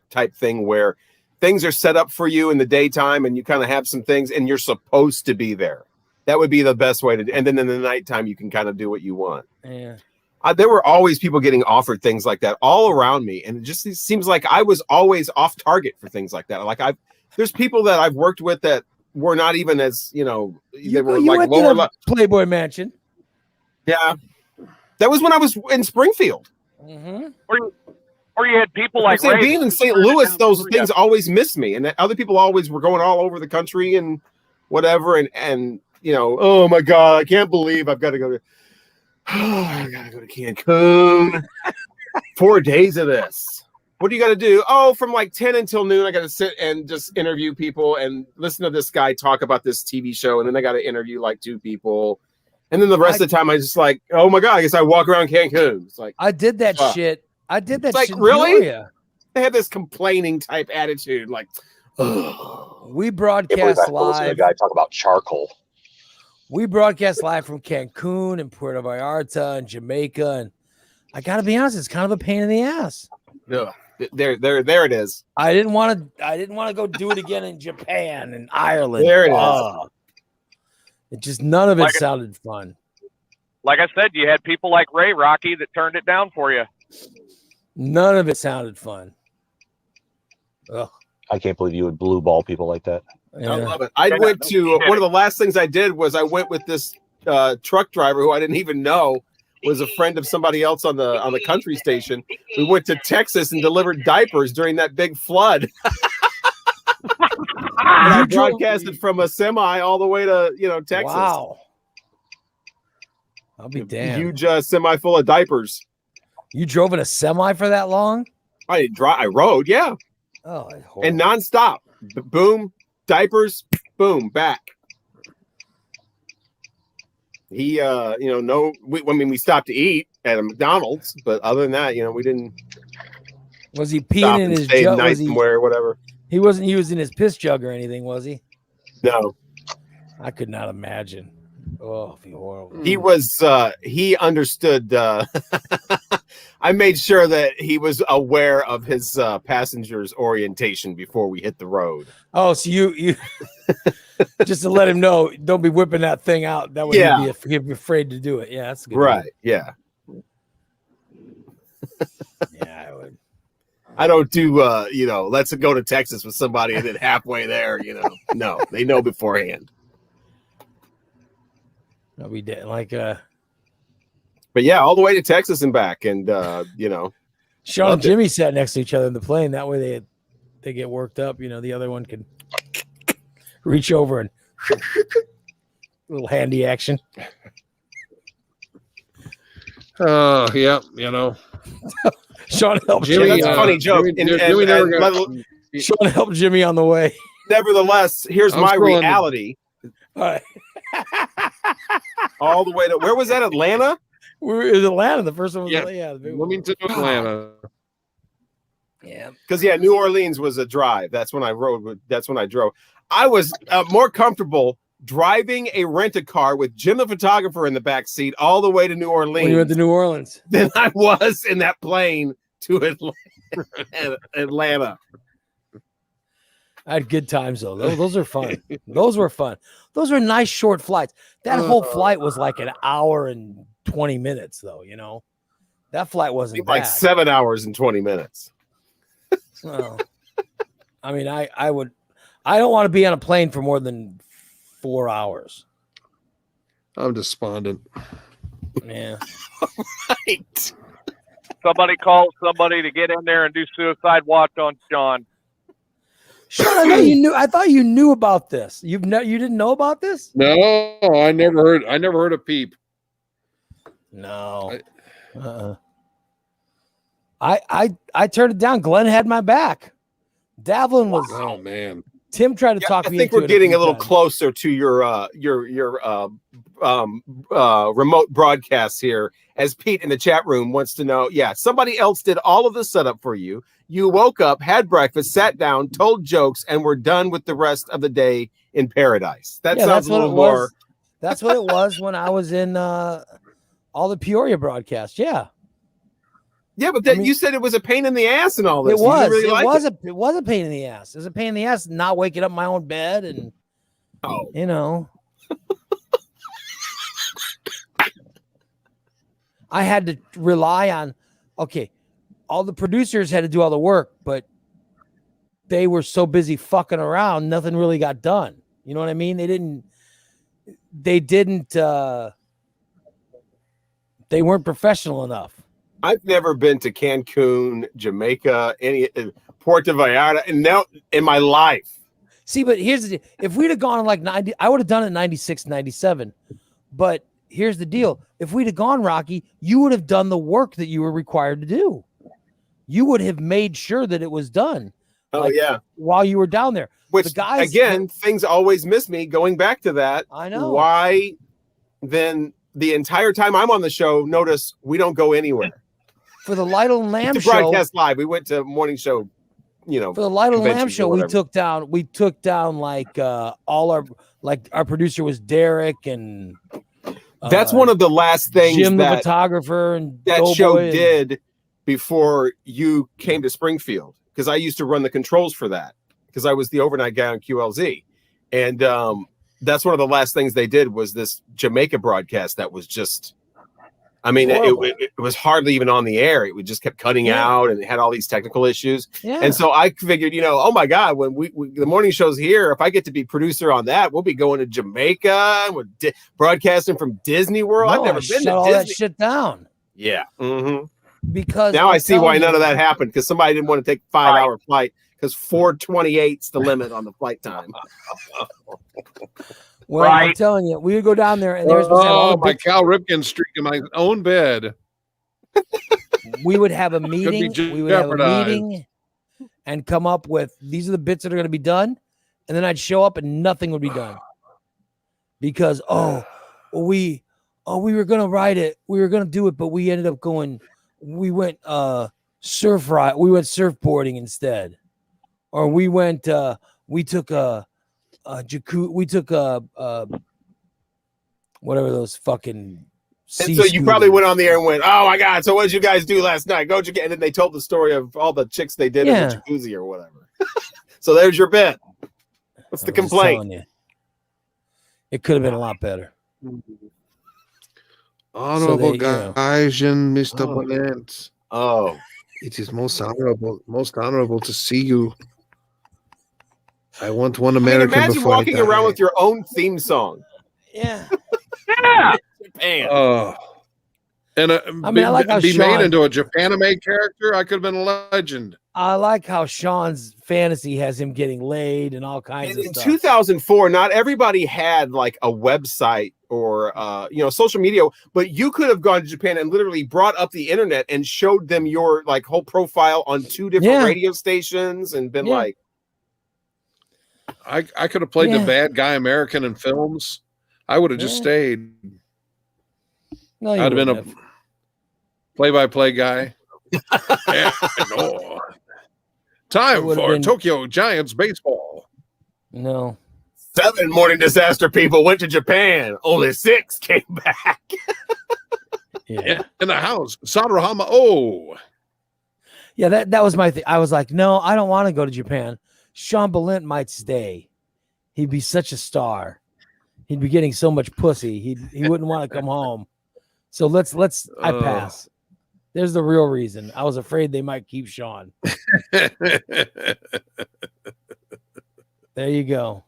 type thing where things are set up for you in the daytime and you kind of have some things and you're supposed to be there. That would be the best way to. And then in the nighttime, you can kind of do what you want. Yeah. There were always people getting offered things like that all around me, and it just seems like I was always off target for things like that. Like there's people that I've worked with that were not even as they were you like went lower to the Playboy Mansion. Yeah, that was when I was in Springfield. Or you had people like Ray. Being in St. Louis, those things always miss me, and other people always were going all over the country and whatever, and oh my God, I can't believe I've got to go to. Oh, I gotta go to Cancun. 4 days of this. What do you got to do? Oh, from like 10 until noon, I got to sit and just interview people and listen to this guy talk about this TV show. And then I got to interview like 2 people. And then the rest of the time, I just like, oh my God, I guess I walk around Cancun. It's like, I did that shit. I did that shit. Really? Yeah. They had this complaining type attitude. Like, we broadcast live. A guy talk about charcoal. We broadcast live from Cancun and Puerto Vallarta and Jamaica, and I gotta be honest, it's kind of a pain in the ass. Yeah, there it is. I didn't want to go do it again in Japan and Ireland. There it is. It just none of it sounded fun. Like I said, you had people like Ray Rocky that turned it down for you. None of it sounded fun. Ugh. I can't believe you would blue ball people like that. Yeah. I love it. I went to one of the last things I did was I went with this truck driver who I didn't even know was a friend of somebody else on the country station. We went to Texas and delivered diapers during that big flood. And I broadcasted from a semi all the way to Texas. Wow. I'll be damned. Huge semi full of diapers. You drove in a semi for that long? I didn't drive. I rode, yeah. Oh, and nonstop. Boom, diapers, boom, back. He, we stopped to eat at a McDonald's, but other than that, we didn't. Was he peeing in his jug? Night somewhere, whatever. He wasn't using his piss jug or anything, was he? No. I could not imagine. Oh, it'd be horrible. He was. He understood. I made sure that he was aware of his passenger's orientation before we hit the road. Oh, so you just to let him know, don't be whipping that thing out. That way he'd be afraid to do it. Yeah, that's good. Right. Deal. Yeah. Yeah, I would. I don't do. Let's go to Texas with somebody and then halfway there. No, they know beforehand. No, we did But yeah, all the way to Texas and back, and Sean and Jimmy sat next to each other in the plane. That way they get worked up. The other one can reach over and little handy action. Yeah, Sean helped Jimmy. That's a funny joke. Sean helped Jimmy on the way. Nevertheless, here's my reality. All right. All the way to where was that? Atlanta? We were in Atlanta. The first one was Wilmington, Atlanta. Yeah, because New Orleans was a drive. That's when I rode. That's when I drove. I was more comfortable driving a rent-a-car with Jim the photographer in the back seat all the way to New Orleans. When you went to New Orleans, than I was in that plane to Atlanta. I had good times though. Those are fun. Those were fun. Those were nice short flights. That whole flight was like an hour and 20 minutes though, That flight wasn't like bad. 7 hours and 20 minutes. Well, I mean, I don't want to be on a plane for more than 4 hours. I'm despondent. Yeah. Right. Somebody call somebody to get in there and do suicide watch on Sean. Sean, I thought you knew about this. You didn't know about this? No, I never heard a peep. No. I turned it down. Glenn had my back. Davlin was. Oh man. Tim tried to talk me. I think we're getting a little closer to your remote broadcast here. As Pete in the chat room wants to know, somebody else did all of the setup for you. You woke up, had breakfast, sat down, told jokes, and were done with the rest of the day in paradise. That sounds a little more. That's what it was when I was in all the Peoria broadcasts. Yeah. Yeah, but you said it was a pain in the ass and all this. It was. Really It was a pain in the ass. It was a pain in the ass not waking up in my own bed and I had to rely on all the producers had to do all the work, but they were so busy fucking around, nothing really got done. You know what I mean? They weren't professional enough. I've never been to Cancun, Jamaica, Puerto Vallarta, and now in my life. See, but here's the deal. If we'd have gone in like 90, I would have done it in 96, 97. But here's the deal. If we'd have gone, Rocky, you would have done the work that you were required to do. You would have made sure that it was done. Oh, while you were down there. Which, the guys, again, things always miss me going back to that. I know. Why then the entire time I'm on the show, notice we don't go anywhere. For the Lytle and Lamb to show. broadcast live. We went to morning show, For the Lytle and Lamb show, we took down like all our producer was Derek and that's one of the last things Jim the photographer and that Doughboy show did before you came to Springfield, because I used to run the controls for that because I was the overnight guy on QLZ, and that's one of the last things they did was this Jamaica broadcast that was just. I mean, it was hardly even on the air. It just kept cutting out and it had all these technical issues. Yeah. And so I figured, oh my God, when we the morning show's here, if I get to be producer on that, we'll be going to Jamaica and we're broadcasting from Disney World. I've never been to all Disney. that shit down. Yeah. Mm-hmm. Because now I see why none of that happened, because somebody didn't want to take a 5-hour flight because 4:28's the limit on the flight time. Well, I'm telling you, we would go down there and there was my Cal Ripken streak in my own bed. We would have a meeting. We would have a meeting and come up with these are the bits that are going to be done, and then I'd show up and nothing would be done because we were going to write it, we were going to do it, but we ended up going. We went surfboarding instead, or we took a. We took whatever those fucking. And so you probably went on the air and went, "Oh my God! So what did you guys do last night? Go Jacuzzi!" And then they told the story of all the chicks they did in the jacuzzi or whatever. So there's your bit. What's the complaint? It could have been a lot better. Honorable Gaijin, Mr. Bonnet. Oh, it is most honorable to see you. I want one American. Imagine walking around with your own theme song. Yeah. Yeah. Japan. Oh. And I like how be Sean, made into a Japanime character. I could have been a legend. I like how Sean's fantasy has him getting laid and all kinds of stuff. In 2004, not everybody had like a website or social media, but you could have gone to Japan and literally brought up the internet and showed them your like whole profile on 2 different radio stations and been like. I could have played the bad guy American in films. I would have just stayed. No, I'd have been a play-by-play guy. Time for Tokyo Giants baseball. No. 7 morning disaster people went to Japan. Only 6 came back. Yeah. In the house, Saruhama. Oh. Yeah, that was my thing. I was like, no, I don't want to go to Japan. Sean Balint might stay. He'd be such a star. He'd be getting so much pussy. He wouldn't want to come home. So let's I pass. There's the real reason. I was afraid they might keep Sean. There you go.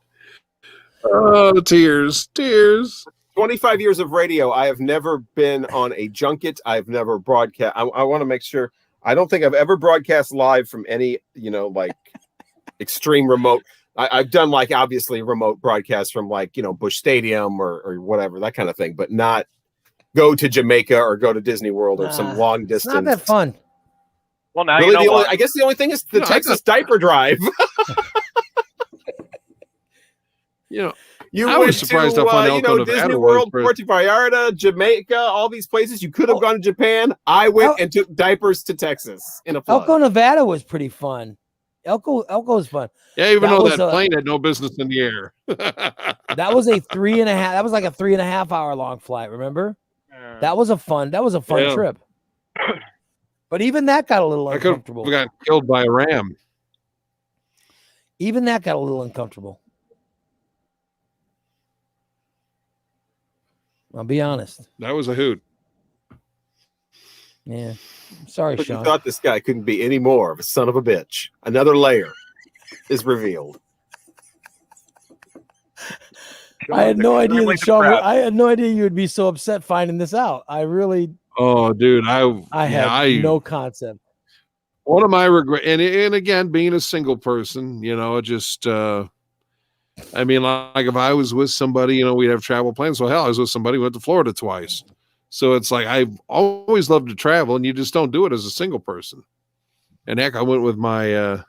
Oh, tears. 25 years of radio. I have never been on a junket. I've never broadcast. I want to make sure. I don't think I've ever broadcast live from any, like extreme remote. I've done like obviously remote broadcasts from like, Busch Stadium or whatever, that kind of thing, but not go to Jamaica or go to Disney World or some long distance. It's not that fun. Well, now really, I guess the only thing is the Texas diaper drive. You I went was surprised to, how fun Elko Nevada Disney was World, for- Puerto Vallarta, Jamaica, all these places. You could have gone to Japan. I went and took diapers to Texas in a flood. Elko, Nevada was pretty fun. Elko was fun. Yeah, even though that was plane had no business in the air. That was a 3.5. That was like a 3.5 hour long flight. Remember? That was a fun Yeah. trip. But even that got a little I could uncomfortable. have got killed by a ram. Even that got a little uncomfortable. I'll be honest. That was a hoot. Yeah. Sorry, But Sean. you thought this guy couldn't be any more of a son of a bitch. Another layer is revealed. I had no idea that Sean. I had no idea you would be so upset finding this out. I really. Oh, dude, I had no concept. One of my regret, and again, being a single person, just. I mean, like if I was with somebody, we'd have travel plans. So hell, I was with somebody who went to Florida twice. So it's like I've always loved to travel, and you just don't do it as a single person. And heck, I went with my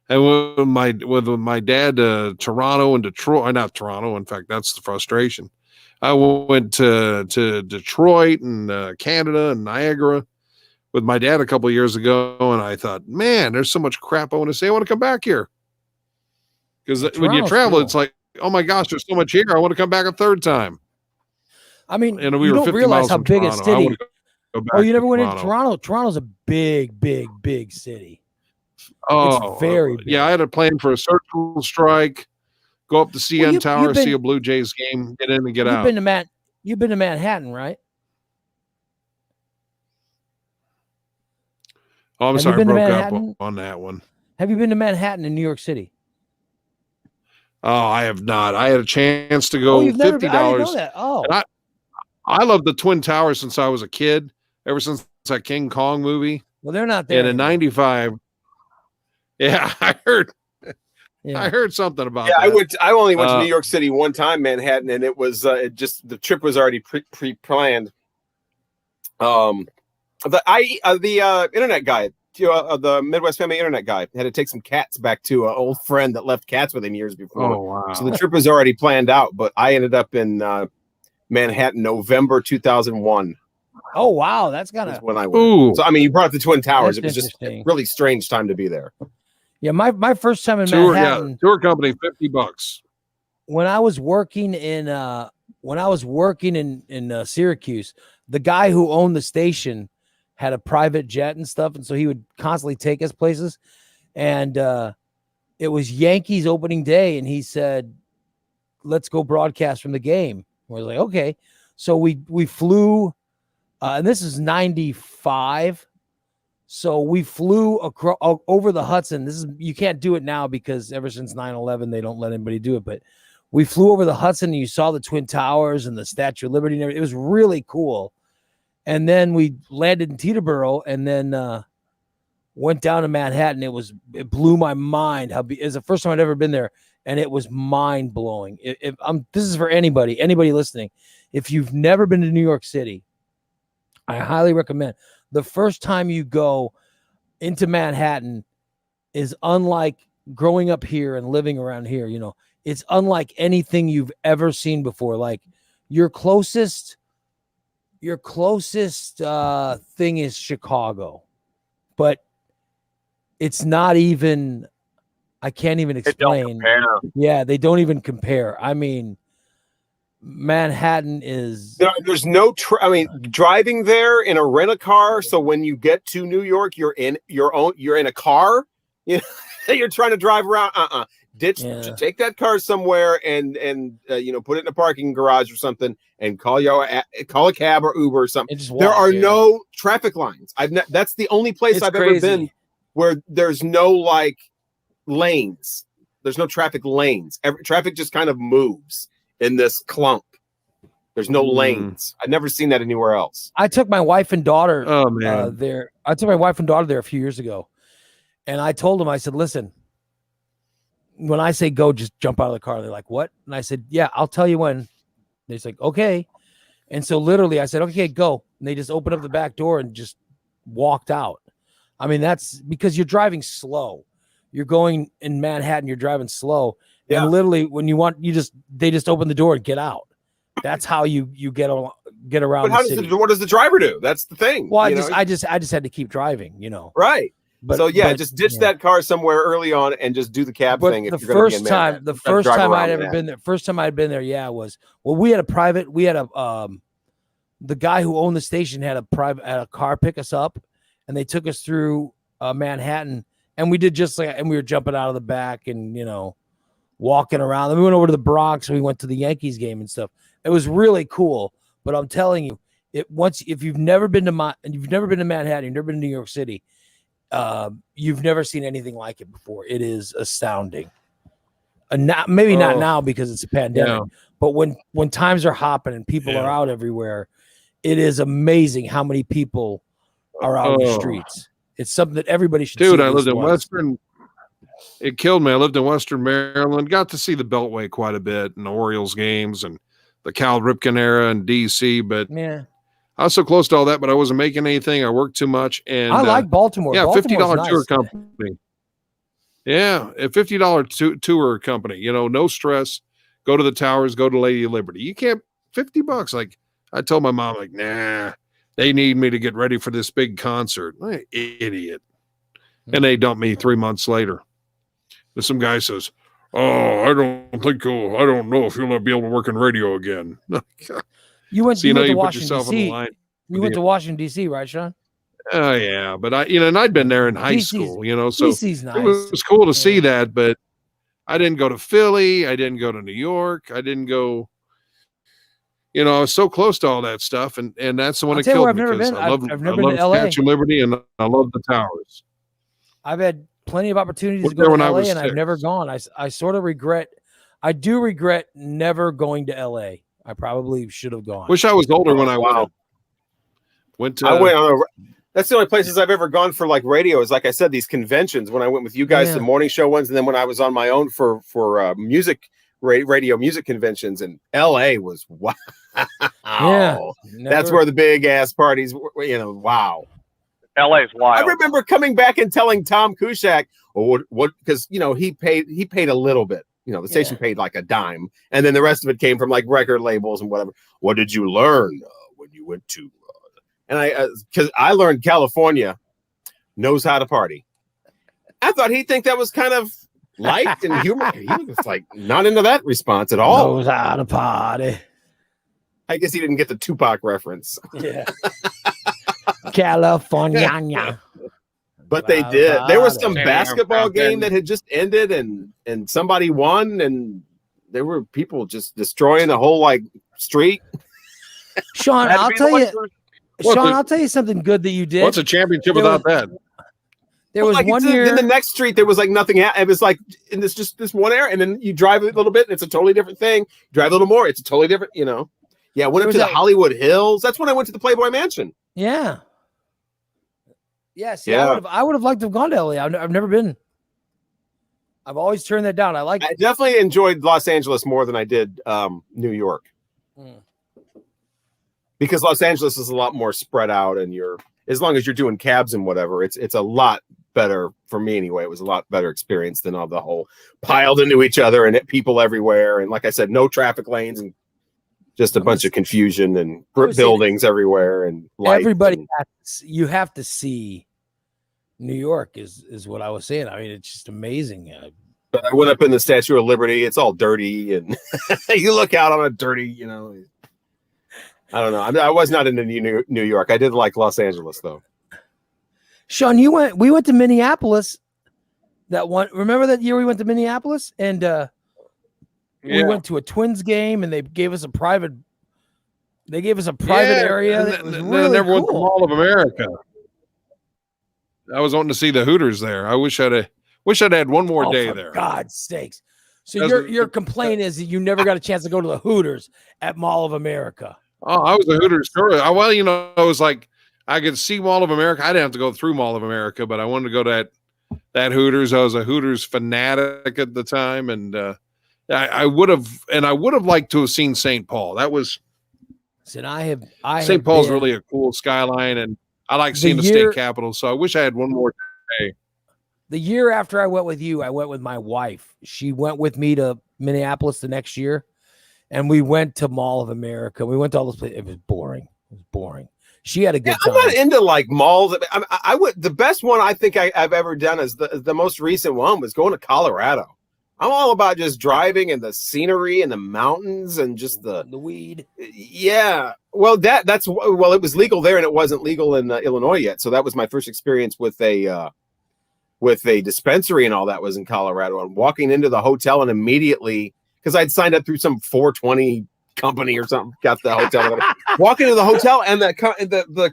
with my dad to Toronto and Detroit. Not Toronto, in fact, that's the frustration. I went to Detroit and Canada and Niagara with my dad a couple of years ago, and I thought, man, there's so much crap I want to say. I want to come back here. Because when you travel, it's like, oh my gosh, there's so much here. I want to come back a third time. I mean, And we you were don't 50 realize miles how from big a Toronto. I city. wanna go back Oh, you never to went into Toronto? Toronto's a big, big, big city. Oh, It's very big. yeah. I had a plan for a surgical strike, go up to CN Tower, you've been- see a Blue Jays game, get in and get out. You've been to Manhattan, right? Oh, I'm Have you sorry, I been to broke up Manhattan? on that one. Have you been to Manhattan in New York City? Oh, I have not. I had a chance to go you've never $50. been. I didn't know that. Oh, And I love the Twin Towers since I was a kid, ever since that King Kong movie. well, they're not there. And in '95, yeah, I heard something about Yeah, that. I only went to Uh, New York City one time, Manhattan, and it was the trip was already pre-planned. The internet guy, the Midwest Family internet guy, had to take some cats back to an old friend that left cats with him years before. Oh, wow. So the trip was already planned out, but I ended up in Manhattan, November 2001. Oh wow, that's kind Is of when I went. Ooh. So I mean, you brought up the Twin Towers. That's It was just a interesting. really strange time to be there. yeah. My first time in tour, Manhattan. tour company, $50. When I was working in Syracuse, the guy who owned the station had a private jet and stuff, and so he would constantly take us places. And it was Yankees opening day, and he said, "Let's go broadcast from the game." We're like, "Okay." So we flew, and this is '95. So we flew over the Hudson. You can't do it now because ever since 9/11, they don't let anybody do it. But we flew over the Hudson, and you saw the Twin Towers and the Statue of Liberty and everything. It was really cool. And then we landed in Teterboro, and then went down to Manhattan. It blew my mind. It's the first time I'd ever been there, and it was mind blowing. This is for anybody listening. If you've never been to New York City, I highly recommend. The first time you go into Manhattan is unlike growing up here and living around here. It's unlike anything you've ever seen before. Like Your closest thing is Chicago, but it's not even. I can't even explain. Yeah, they don't even compare. I mean, Manhattan is. There's no. I mean, driving there in a rent-a-car. So when you get to New York, you're in your own. You're in a car. You know, you're trying to drive around. Take that car somewhere and put it in a parking garage or something, and call a cab or Uber or something. There are no traffic lines. That's the only place I've ever been where there's no like lanes. There's no traffic lanes. Traffic just kind of moves in this clump. There's no lanes. I've never seen that anywhere else. I took my wife and daughter there. I took my wife and daughter there a few years ago, and I told them, I said, listen, when I say go, just jump out of the car. They're like, what? And I said, yeah, I'll tell you when. They're like, okay. And so literally I said, okay, go. And they just opened up the back door and just walked out. I mean, that's because you're driving slow. You're going in Manhattan, you're driving slow. Yeah. And literally when they just open the door and get out. That's how you get around. But what does the driver do? That's the thing. Well, I just had to keep driving, Right. But just ditch that car somewhere early on and just do the cab thing. The first time I'd ever been there, was we had the guy who owned the station had a car pick us up, and they took us through Manhattan, and we did and we were jumping out of the back and walking around. Then we went over to the Bronx and we went to the Yankees game and stuff. It was really cool. But I'm telling you, if you've never been to Manhattan, you've never been to New York City. You've never seen anything like it before. It is astounding. Not now because it's a pandemic, but when times are hopping and people are out everywhere, it is amazing how many people are out in the streets. It's something that everybody should see. Dude, I lived in Western. It killed me. I lived in Western Maryland, got to see the Beltway quite a bit and the Orioles games and the Cal Ripken era in DC, but I was so close to all that, but I wasn't making anything. I worked too much. And I like Baltimore. Yeah, Baltimore's $50 tour company. Yeah, a $50 tour company. No stress. Go to the towers. Go to Lady of Liberty. You can't $50. Like I told my mom, like, nah, they need me to get ready for this big concert. Like, idiot. And they dumped me 3 months later. But some guy says, "Oh, I don't know if you'll be able to work in radio again." You went to Washington, D.C. You went to Washington, D.C., right, Sean? Oh, yeah. But and I'd been there in high school, so DC's nice. It was cool to see that, but I didn't go to Philly. I didn't go to New York. I didn't go, I was so close to all that stuff. And that's the one that killed me because I love Statue of Liberty and I love the towers. I've had plenty of opportunities to go to LA and I've never gone. I sort of regret. I do regret never going to LA. I probably should have gone. Wish I was older when I went to. That's the only places I've ever gone for like radio. Is like I said, these conventions. When I went with you guys, the morning show ones, and then when I was on my own for radio music conventions, and LA was wow. That's where the big ass parties. Wow. LA's wild. I remember coming back and telling Tom Kushak, what because he paid a little bit. The station paid like a dime, and then the rest of it came from like record labels and whatever. What did you learn when you went to? And because I learned California knows how to party. I thought he'd think that was kind of light and humor. He was like not into that response at all. Knows how to party. I guess he didn't get the Tupac reference. Yeah. California. But they did. There was some basketball game that had just ended and somebody won and there were people just destroying the whole like street. Sean, I'll tell you something good that you did. What's a championship without that? There was one year. In the next street, there was like nothing. It was like in this one area, and then you drive a little bit, and it's a totally different thing. You drive a little more, it's a totally different. Yeah, I went up to the Hollywood Hills. That's when I went to the Playboy Mansion. Yeah. Yes. Yeah. I would have liked to have gone to LA. I've never been. I've always turned that down. I definitely enjoyed Los Angeles more than I did New York. Because Los Angeles is a lot more spread out, and as long as you're doing cabs and whatever, it's a lot better for me anyway. It was a lot better experience than all the whole piled into each other and people everywhere. And like I said, no traffic lanes and just a bunch of confusion and buildings everywhere and everybody. You have to see New York is what I was saying. I mean, it's just amazing. But I went up in the Statue of Liberty. It's all dirty, and you look out on a dirty, I don't know. I was not into New York. I did like Los Angeles, though. Sean, we went to Minneapolis. Remember that year we went to Minneapolis and we went to a Twins game and they gave us a private area. That was really never went to cool. Mall of America. I was wanting to see the Hooters there. I wish I'd had one more day there. God's sakes. So your complaint is that you never got a chance to go to the Hooters at Mall of America. Oh, I was a Hooters tourist. Well, it was like I could see Mall of America. I didn't have to go through Mall of America, but I wanted to go to that Hooters. I was a Hooters fanatic at the time, and I would have liked to have seen St. Paul. That was. St. Paul's really a cool skyline, and I like seeing the state capitol. So I wish I had one more day. The year after I went with you, I went with my wife. She went with me to Minneapolis the next year, and we went to Mall of America. We went to all those places. It was boring. She had a good time. I'm not into like malls. I would. The best one I think I've ever done is the most recent one was going to Colorado. I'm all about just driving and the scenery and the mountains and just the weed. Yeah. Well, it was legal there and it wasn't legal in Illinois yet. So that was my first experience with a dispensary and all that was in Colorado. I'm walking into the hotel and immediately, because I'd signed up through some 420 company or something, got the hotel. Walk into the hotel and the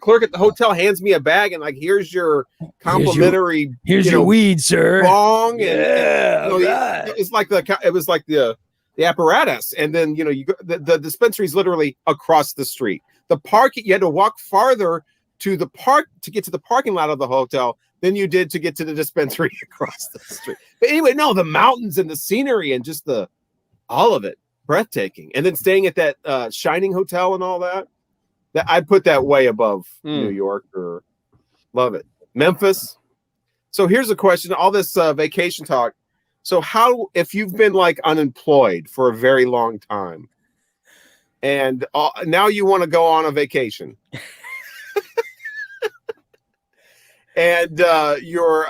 clerk at the hotel hands me a bag and like, here's your complimentary. Here's your weed, sir. Bong. It's like it was like the apparatus, and then you go, the dispensary is literally across the street. The park, you had to walk farther to the park to get to the parking lot of the hotel than you did to get to the dispensary across the street. But anyway, no, the mountains and the scenery and just all of it. Breathtaking. And then staying at that Shining Hotel and all that I'd put that way above New York. Or love it. Memphis. So here's a question, all this vacation talk. So if you've been like unemployed for a very long time and now you want to go on a vacation and your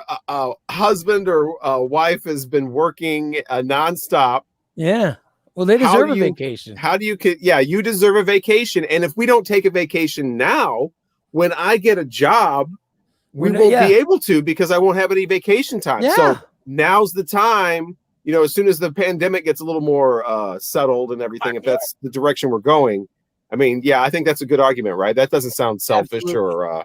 husband or wife has been working nonstop. Yeah. Well, they deserve a vacation. You deserve a vacation. And if we don't take a vacation now, when I get a job, we won't be able to because I won't have any vacation time. Yeah. So now's the time, as soon as the pandemic gets a little more settled and everything, if that's the direction we're going. I mean, I think that's a good argument, right? That doesn't sound selfish or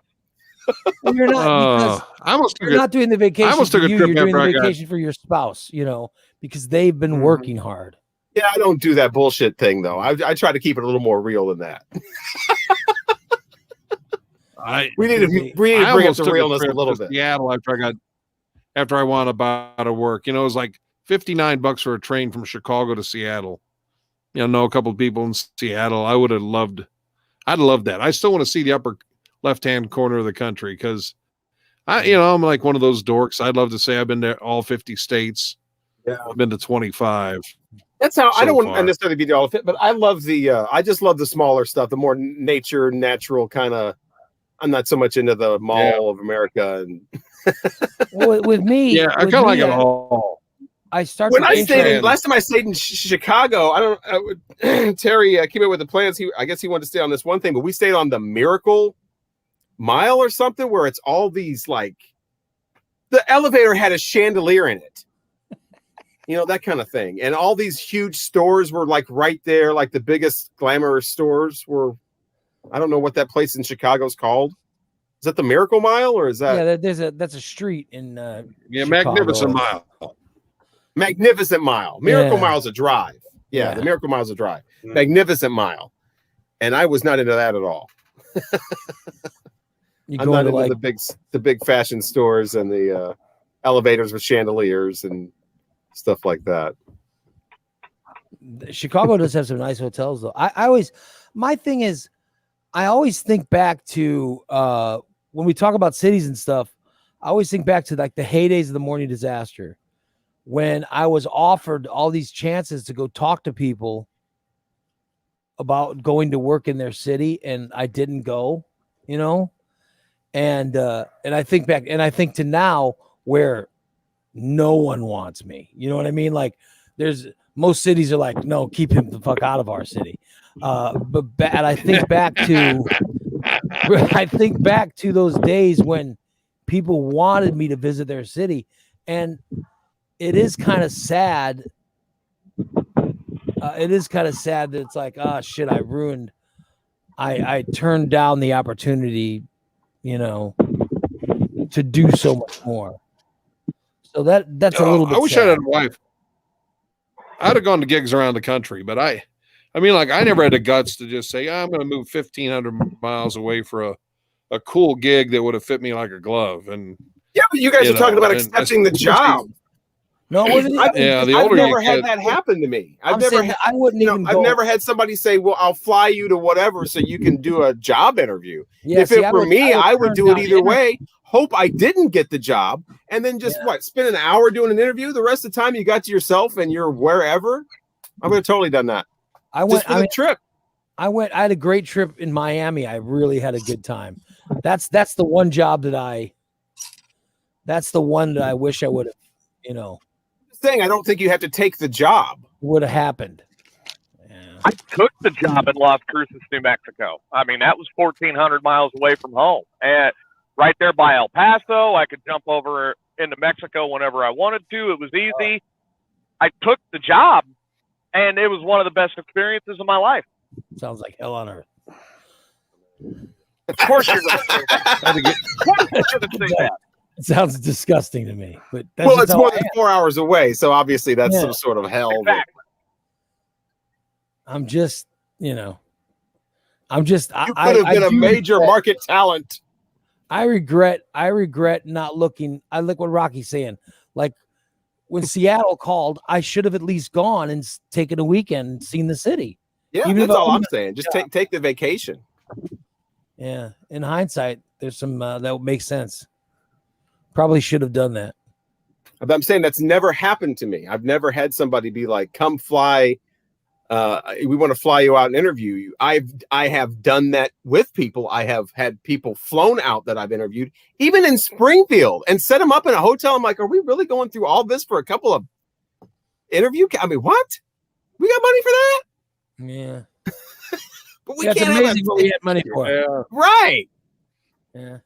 you're not because you're not doing the vacation for you, you're doing the vacation for your spouse, because they've been working hard. Yeah, I don't do that bullshit thing though. I try to keep it a little more real than that. We need to bring up the realness a little bit. Seattle after I wound up out of work. It was like $59 for a train from Chicago to Seattle. Know a couple of people in Seattle. I'd loved that. I still want to see the upper left-hand corner of the country because I'm like one of those dorks. I'd love to say I've been to all 50 states. Yeah. I've been to 25. That's how I don't want to necessarily be the all of it, but I love I just love the smaller stuff, the more natural kind of. I'm not so much into the Mall of America and with me. Yeah, I kind of like it all. I started last time I stayed in Chicago. Terry came up with the plans. I guess he wanted to stay on this one thing, but we stayed on the Miracle Mile or something where it's all these like the elevator had a chandelier in it. That kind of thing. And all these huge stores were like right there, like the biggest glamorous stores were. I don't know what that place in Chicago is called. Is that the Miracle Mile or is that? Yeah, that's a street in Chicago. Magnificent Mile. Magnificent Mile. Miracle Mile's a drive. Yeah, the Miracle Mile's a drive. Magnificent Mile. And I was not into that at all. I'm not into the big fashion stores and the elevators with chandeliers and stuff like that. Chicago does have some nice hotels though. My thing is I always think back to when we talk about cities and stuff, I always think back to like the heydays of the Morning Disaster when I was offered all these chances to go talk to people about going to work in their city, and I didn't go, you know, and I think back, and I think to now where no one wants me, you know what I mean? Like most cities are like, no, keep him the fuck out of our city. And I think back to those days when people wanted me to visit their city, and it is kind of sad. It is kind of sad that it's like, oh shit, I turned down the opportunity, you know, to do so much more. So that's a little bit I wish sad. I had a wife. I'd have gone to gigs around the country, but I mean, like, I never had the guts to just say, I'm going to move 1,500 miles away for a cool gig that would have fit me like a glove. And yeah, but you guys are talking about accepting the job. No, it wasn't. I've never had that happen to me. I've never had somebody say, "Well, I'll fly you to whatever so you can do a job interview." Yeah, if it were me, I would do it either way. Hope I didn't get the job, and then just spend an hour doing an interview. The rest of the time, you got to yourself and you're wherever. I would have totally done that. I went on a trip. I had a great trip in Miami. I really had a good time. That's the one job that's the one that I wish I would have, you know. I don't think you have to take the job. Would have happened. I took the job in Las Cruces, New Mexico. I mean, that was 1,400 miles away from home, and right there by El Paso. I could jump over into Mexico whenever I wanted to. It was easy. I took the job, and it was one of the best experiences of my life. Sounds like hell on earth. Of course you're going to say that. Of course you're going to say that. It sounds disgusting to me, but it's more than 4 hours away, so obviously that's some sort of hell. Exactly. I'm just, you know, you could have been a major market talent. I regret not looking. I like what Rocky's saying. Like when Seattle called, I should have at least gone and taken a weekend and seen the city. Yeah, that's all I'm saying. Just take the vacation. Yeah. In hindsight, there's some that would make sense. Probably should have done that. I'm saying that's never happened to me. I've never had somebody be like, come fly. We want to fly you out and interview you. I have done that with people. I have had people flown out that I've interviewed, even in Springfield, and set them up in a hotel. I'm like, are we really going through all this for a couple of interview? I mean, what? We got money for that? Yeah. But we can't have what we had money for. Yeah. Right. Yeah.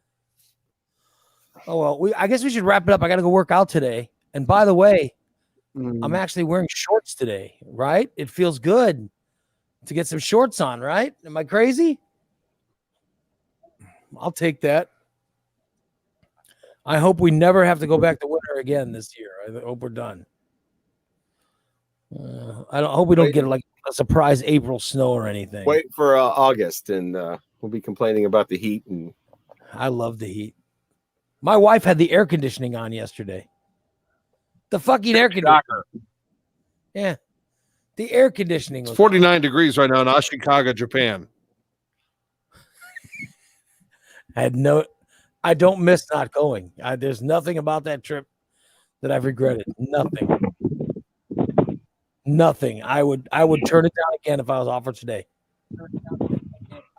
Oh, well, I guess we should wrap it up. I got to go work out today. And by the way, I'm actually wearing shorts today, right? It feels good to get some shorts on, right? Am I crazy? I'll take that. I hope we never have to go back to winter again this year. I hope we're done. I hope we don't get like a surprise April snow or anything. Wait for August, and we'll be complaining about the heat. And I love the heat. My wife had the air conditioning on yesterday. The fucking air conditioner. Yeah. The air conditioning was 49 degrees right now in Ashikaga, Japan. I don't miss not going. There's nothing about that trip that I've regretted. Nothing. I would turn it down again if I was offered today.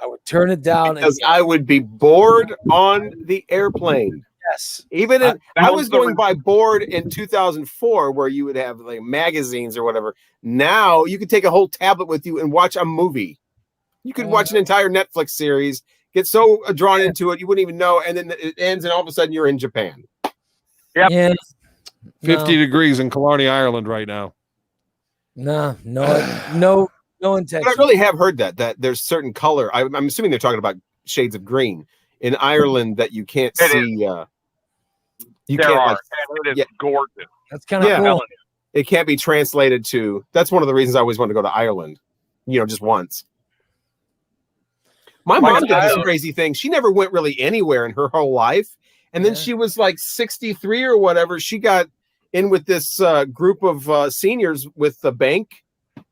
I would turn it down because I would be bored on the airplane. Yes. Even I was going by board in 2004 where you would have like magazines or whatever. Now you could take a whole tablet with you and watch a movie. You could watch an entire Netflix series, get so drawn into it you wouldn't even know, and then it ends and all of a sudden you're in Japan. Yep. Yeah. 50 degrees in Killarney, Ireland right now. No intention. But I really have heard that there's certain color. I'm assuming they're talking about shades of green in Ireland that you can't see. It is gorgeous. That's kind of cool. It can't be translated to. That's one of the reasons I always wanted to go to Ireland. Just once. My mom did this crazy thing. She never went really anywhere in her whole life, and then she was like 63 or whatever. She got in with this group of seniors with the bank.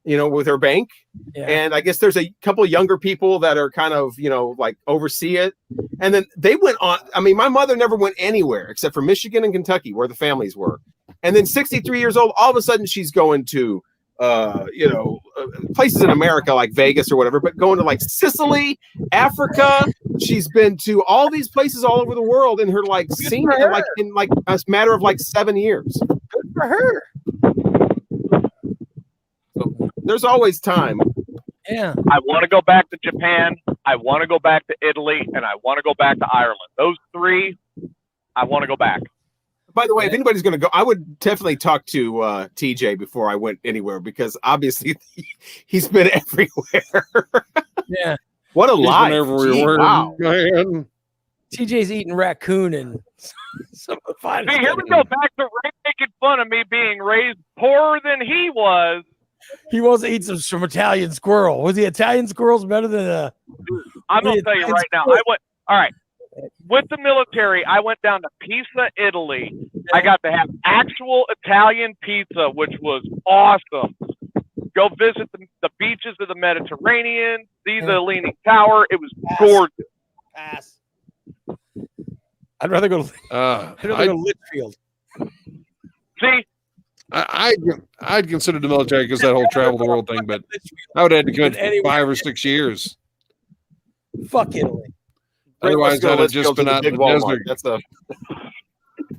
With her bank. Yeah. And I guess there's a couple of younger people that are kind of, like oversee it. And then they went on. I mean, my mother never went anywhere except for Michigan and Kentucky where the families were. And then 63 years old, all of a sudden she's going to, places in America like Vegas or whatever, but going to like Sicily, Africa. She's been to all these places all over the world in her like scene in like a matter of like 7 years. Good for her. So there's always time. Yeah. I want to go back to Japan. I want to go back to Italy, and I want to go back to Ireland. Those 3, I want to go back. By the way, if anybody's going to go, I would definitely talk to TJ before I went anywhere because obviously he's been everywhere. Yeah. What a life. Everywhere. Wow. Man. TJ's eating raccoon and some of the finest. See, here we go back to Ray making fun of me being raised poorer than he was. He wants to eat some Italian squirrel. Was the Italian squirrels better than I'm gonna tell you right now. With the military, I went down to Pisa, Italy. I got to have actual Italian pizza, which was awesome. Go visit the beaches of the Mediterranean, see the Leaning Tower. It was gorgeous. Pass. I'd rather go to Litchfield. See, I'd consider the military because that whole travel the world thing, but I would have had to commit 5 or 6 years. Fuck Italy. Otherwise, I'd have just been out in the desert. That's a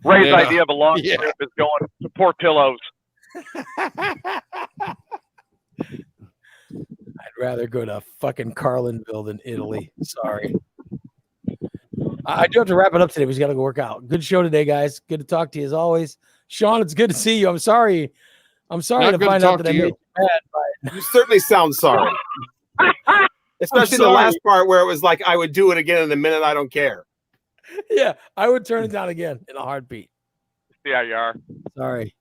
Ray's idea of a long trip is going to Portillo's. I'd rather go to fucking Carlinville than Italy. Sorry. I do have to wrap it up today. We just got to go work out. Good show today, guys. Good to talk to you as always. Sean, it's good to see you. I'm sorry to find out that I made you mad. But you certainly sound sorry. Especially the last part where it was like, I would do it again in a minute. I don't care. Yeah, I would turn it down again in a heartbeat. See how you are. Sorry.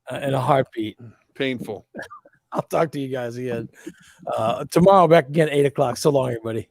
In a heartbeat. Painful. I'll talk to you guys again tomorrow. Back again, 8 o'clock. So long, everybody.